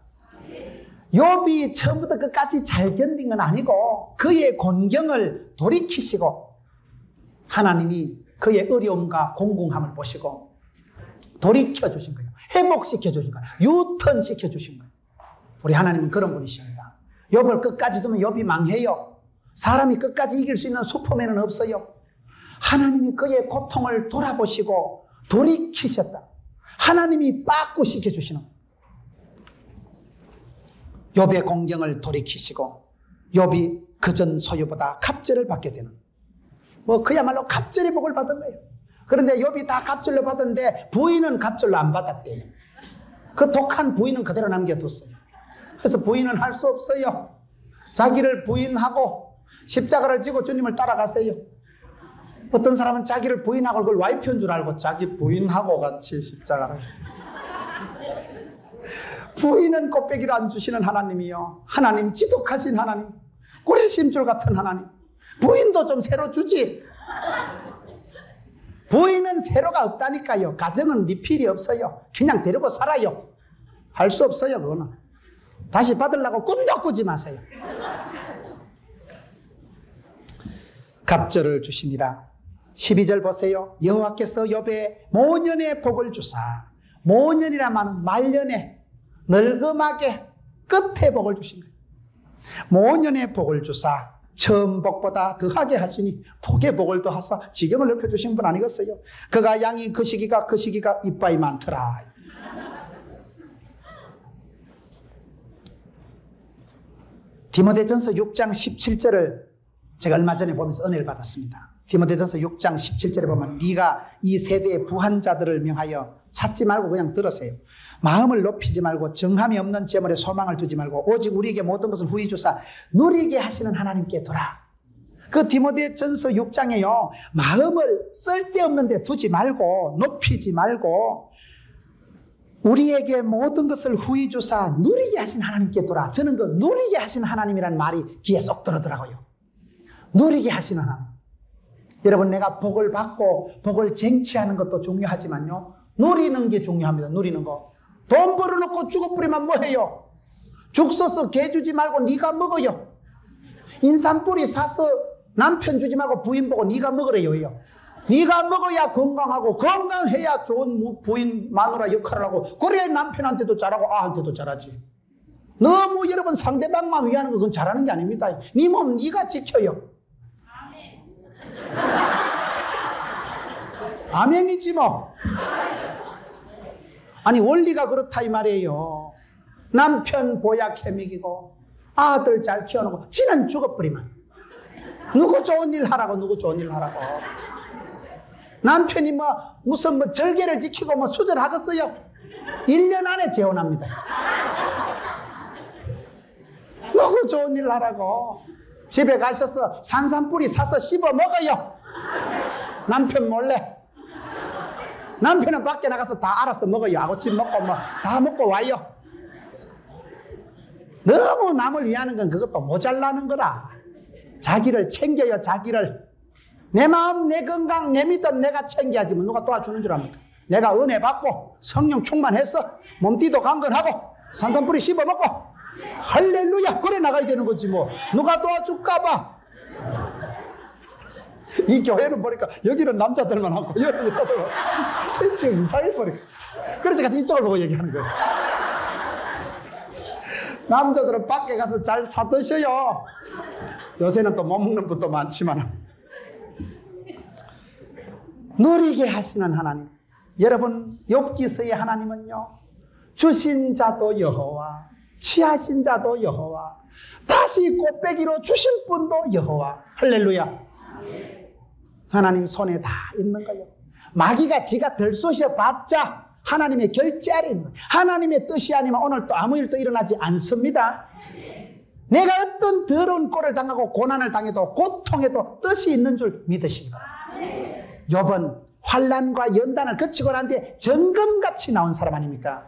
[SPEAKER 1] 욥이 처음부터 끝까지 잘 견딘 건 아니고 그의 곤경을 돌이키시고 하나님이 그의 어려움과 공공함을 보시고 돌이켜 주신 거예요. 회복시켜 주신 거예요. 유턴시켜 주신 거예요. 우리 하나님은 그런 분이십니다. 욥을 끝까지 두면 욥이 망해요. 사람이 끝까지 이길 수 있는 슈퍼맨은 없어요. 하나님이 그의 고통을 돌아보시고 돌이키셨다. 하나님이 빠꾸시켜 주시는 거예요. 욥의 공경을 돌이키시고 욥이 그전 소유보다 갑절을 받게 되는, 그야말로 갑절의 복을 받은 거예요. 그런데 욥이 다 갑절로 받았는데 부인은 갑절로 안 받았대요. 그 독한 부인은 그대로 남겨뒀어요. 그래서 부인은 할 수 없어요. 자기를 부인하고 십자가를 지고 주님을 따라가세요. 어떤 사람은 자기를 부인하고 그걸 와이프인 줄 알고 자기 부인하고 같이 십자가를. 부인은 꽃배기를 안 주시는 하나님이요. 하나님 지독하신 하나님. 고래심줄 같은 하나님. 부인도 좀 새로 주지. 부인은 새로가 없다니까요. 가정은 리필이 없어요. 그냥 데리고 살아요. 할 수 없어요. 그거는. 다시 받으려고 꿈도 꾸지 마세요. 갑절을 주시니라. 12절 보세요. 여호와께서 욥의 모년의 복을 주사. 모년이라 말은 말년에 늙음하게 끝에 복을 주신 거예요. 모년의 복을 주사 처음 복보다 더하게 하시니 복의 복을 더하사 지경을 넓혀주신 분 아니겠어요? 그가 양이 그 시기가 이빠이 많더라. 디모데전서 6장 17절을 제가 얼마 전에 보면서 은혜를 받았습니다. 디모데전서 6장 17절에 보면 네가 이 세대의 부한 자들을 명하여 찾지 말고 그냥 들으세요. 마음을 높이지 말고 정함이 없는 재물에 소망을 두지 말고 오직 우리에게 모든 것을 후히 주사 누리게 하시는 하나님께 두라. 그 디모데전서 6장에요. 마음을 쓸데없는 데 두지 말고 높이지 말고 우리에게 모든 것을 후히 주사 누리게 하신 하나님께 두라. 저는 그 누리게 하신 하나님이라는 말이 귀에 쏙 들어더라고요. 누리게 하시는 하나님. 여러분, 내가 복을 받고 복을 쟁취하는 것도 중요하지만요, 누리는 게 중요합니다. 누리는 거. 돈 벌어놓고 죽어버리면 뭐해요? 죽 써서 개 주지 말고 네가 먹어요. 인삼뿌리 사서 남편 주지 말고 부인 보고 네가 먹으래요. 네가 먹어야 건강하고 건강해야 좋은 부인 마누라 역할을 하고 그래야 남편한테도 잘하고 아한테도 잘하지. 너무 여러분 상대방만 위하는 거 그건 잘하는 게 아닙니다. 네 몸 네가 지켜요. 아멘이지 뭐. 아니 원리가 그렇다 이 말이에요. 남편 보약 해먹이고 아들 잘 키워놓고 지는 죽어버리면 누구 좋은 일 하라고. 누구 좋은 일 하라고. 남편이 무슨 절개를 지키고 수절하겠어요? 1년 안에 재혼합니다. 누구 좋은 일 하라고. 집에 가셔서 산삼뿌리 사서 씹어 먹어요. 남편 몰래. 남편은 밖에 나가서 다 알아서 먹어요. 아구찜 먹고 다 먹고 와요. 너무 남을 위하는 건 그것도 모자라는 거라. 자기를 챙겨요. 자기를. 내 마음, 내 건강, 내 믿음 내가 챙겨야지 뭐 누가 도와주는 줄 압니까? 내가 은혜 받고 성령 충만해서 몸띠도 강건하고 산삼뿌리 씹어 먹고 할렐루야 그래 나가야 되는 거지 뭐. 누가 도와줄까 봐. 이 교회는 보니까 여기는 남자들만 하고 여기는 여자들만 지금 이상해 버리고. 그래서 제가 이쪽을 보고 얘기하는 거예요. 남자들은 밖에 가서 잘 사드셔요. 요새는 또 못 먹는 분도 많지만. 누리게 하시는 하나님. 여러분, 욥기서의 하나님은요, 주신 자도 여호와, 취하신 자도 여호와, 다시 꽃배기로 주실 분도 여호와. 할렐루야. 하나님 손에 다 있는 거예요. 마귀가 지가 들쑤셔 봤자 하나님의 결제 아래 있는 거예요. 하나님의 뜻이 아니면 오늘 또 아무 일도 일어나지 않습니다. 내가 어떤 더러운 꼴을 당하고 고난을 당해도 고통에도 뜻이 있는 줄 믿으시기 바랍니다. 욥은 환난과 연단을 거치고 난 뒤에 정금같이 나온 사람 아닙니까?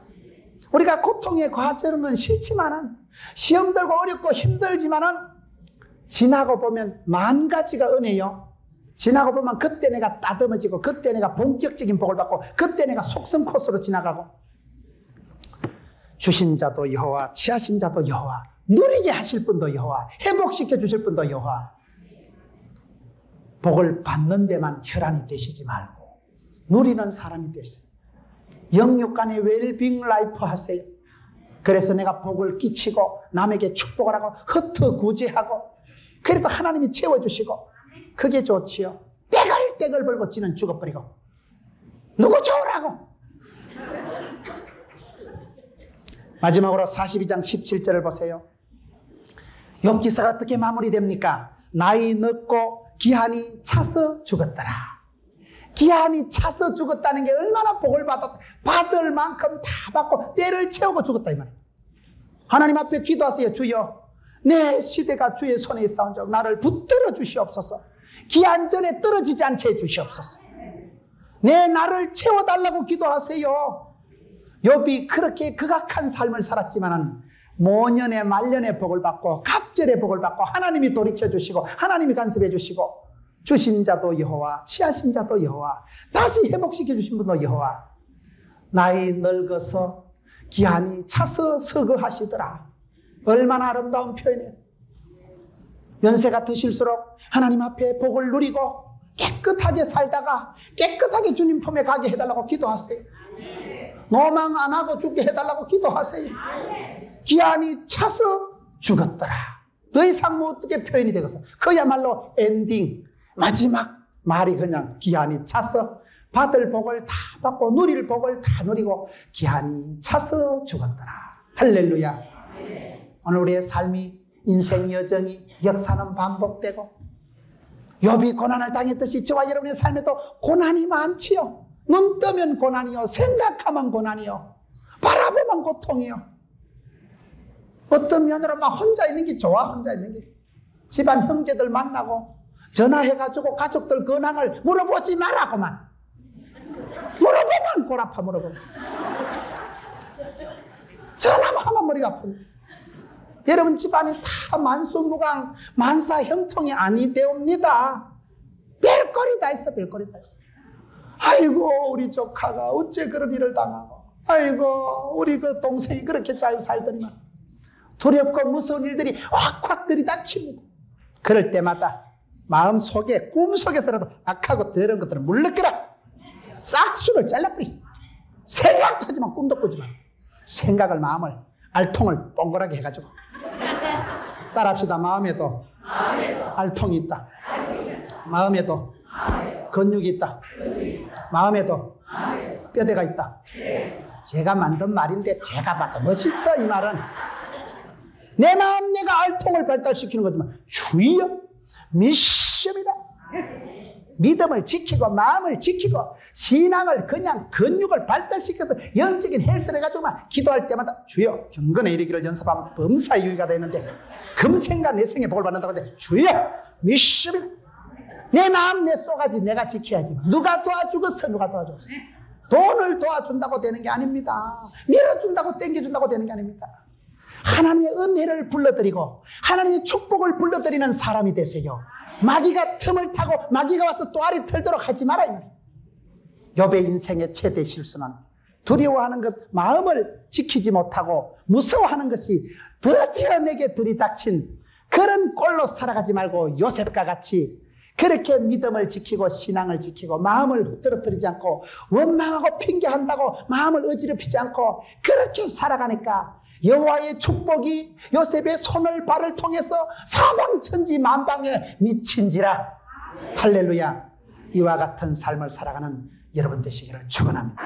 [SPEAKER 1] 우리가 고통의 과정은 싫지만은, 시험 들고 어렵고 힘들지만은, 지나고 보면 만 가지가 은혜요. 지나고 보면 그때 내가 따듬어지고, 그때 내가 본격적인 복을 받고, 그때 내가 속성 코스로 지나가고. 주신 자도 여호와, 취하신 자도 여호와, 누리게 하실 분도 여호와, 회복시켜 주실 분도 여호와. 복을 받는 데만 혈안이 되시지 말고 누리는 사람이 되세요. 영육간의 웰빙 라이프 하세요. 그래서 내가 복을 끼치고 남에게 축복을 하고 흩어구제하고, 그래도 하나님이 채워주시고, 그게 좋지요. 떼글떼글 벌고 지는 죽어버리고 누구 좋으라고. 마지막으로 42장 17절을 보세요. 욥기서가 어떻게 마무리됩니까? 나이 늙고 기한이 차서 죽었더라. 기한이 차서 죽었다는 게 얼마나 복을 받을 만큼 다 받고 때를 채우고 죽었다 이 말이에요. 하나님 앞에 기도하세요. 주여, 내 시대가 주의 손에 있사온즉 나를 붙들어 주시옵소서. 기한 전에 떨어지지 않게 해 주시옵소서. 내 나를 채워달라고 기도하세요. 욥이 그렇게 극악한 삶을 살았지만은 모년의 말년의 복을 받고 갑절의 복을 받고 하나님이 돌이켜 주시고 하나님이 간섭해 주시고, 주신 자도 여호와, 취하신 자도 여호와, 다시 회복시켜 주신 분도 여호와. 나이 늙어서 기한이 차서 서거하시더라. 얼마나 아름다운 표현이에요. 연세가 드실수록 하나님 앞에 복을 누리고 깨끗하게 살다가 깨끗하게 주님 품에 가게 해달라고 기도하세요. 노망 안 하고 죽게 해달라고 기도하세요. 기한이 차서 죽었더라. 더 이상 뭐 어떻게 표현이 되겠어. 그야말로 엔딩, 마지막 말이 그냥 기한이 차서 받을 복을 다 받고 누릴 복을 다 누리고 기한이 차서 죽었더라. 할렐루야. 오늘 우리의 삶이, 인생 여정이, 역사는 반복되고, 욥이 고난을 당했듯이 저와 여러분의 삶에도 고난이 많지요. 눈 뜨면 고난이요, 생각하면 고난이요, 바라보면 고통이요. 어떤 면으로 막 혼자 있는 게 좋아. 혼자 있는 게. 집안 형제들 만나고 전화해가지고 가족들 근황을 물어보지 말라고만. 물어보면 골 아파. 물어보면 전화만 하면 머리가 아픈데. 여러분 집안이 다 만수무강 만사 형통이 아니되옵니다. 별거리 다 있어. 별거리 다 있어. 아이고 우리 조카가 어째 그런 일을 당하고, 아이고 우리 그 동생이 그렇게 잘 살더니만. 두렵고 무서운 일들이 확확 들이닥치고, 그럴 때마다 마음속에 꿈속에서라도 악하고 더러운 것들을 물러거라. 싹수를 잘라버리. 생각도 하지만 꿈도 꾸지 마. 생각을, 마음을, 알통을 뻥그랗게 해가지고 따라합시다. 마음에도 알통이 있다. 마음에도 근육이 있다. 마음에도 뼈대가 있다. 제가 만든 말인데 제가 봐도 멋있어. 이 말은 내 마음 내가 알통을 발달시키는 거지만 주여 미션이다. 믿음을 지키고 마음을 지키고 신앙을 그냥 근육을 발달시켜서 영적인 헬스를 해가지고만 기도할 때마다 주여 경건에 이르기를 연습하면 범사의 유의가 되는데 금생과 내생에 복을 받는다고 하는데 주여 미션이다. 내 마음 내 쏘가지 내가 지켜야지. 누가 도와주겠어. 누가 도와주겠어. 돈을 도와준다고 되는 게 아닙니다. 밀어준다고 땡겨준다고 되는 게 아닙니다. 하나님의 은혜를 불러드리고 하나님의 축복을 불러드리는 사람이 되세요. 마귀가 틈을 타고 마귀가 와서 또아리 털도록 하지 마라 이 말이에요. 욥의 인생의 최대 실수는 두려워하는 것, 마음을 지키지 못하고 무서워하는 것이 드디어 내게 들이닥친 그런 꼴로 살아가지 말고 요셉과 같이 그렇게 믿음을 지키고 신앙을 지키고 마음을 흐트러뜨리지 않고 원망하고 핑계한다고 마음을 어지럽히지 않고 그렇게 살아가니까 여호와의 축복이 요셉의 손을 발을 통해서 사방천지 만방에 미친지라. 할렐루야. 이와 같은 삶을 살아가는 여러분 되시기를 축원합니다.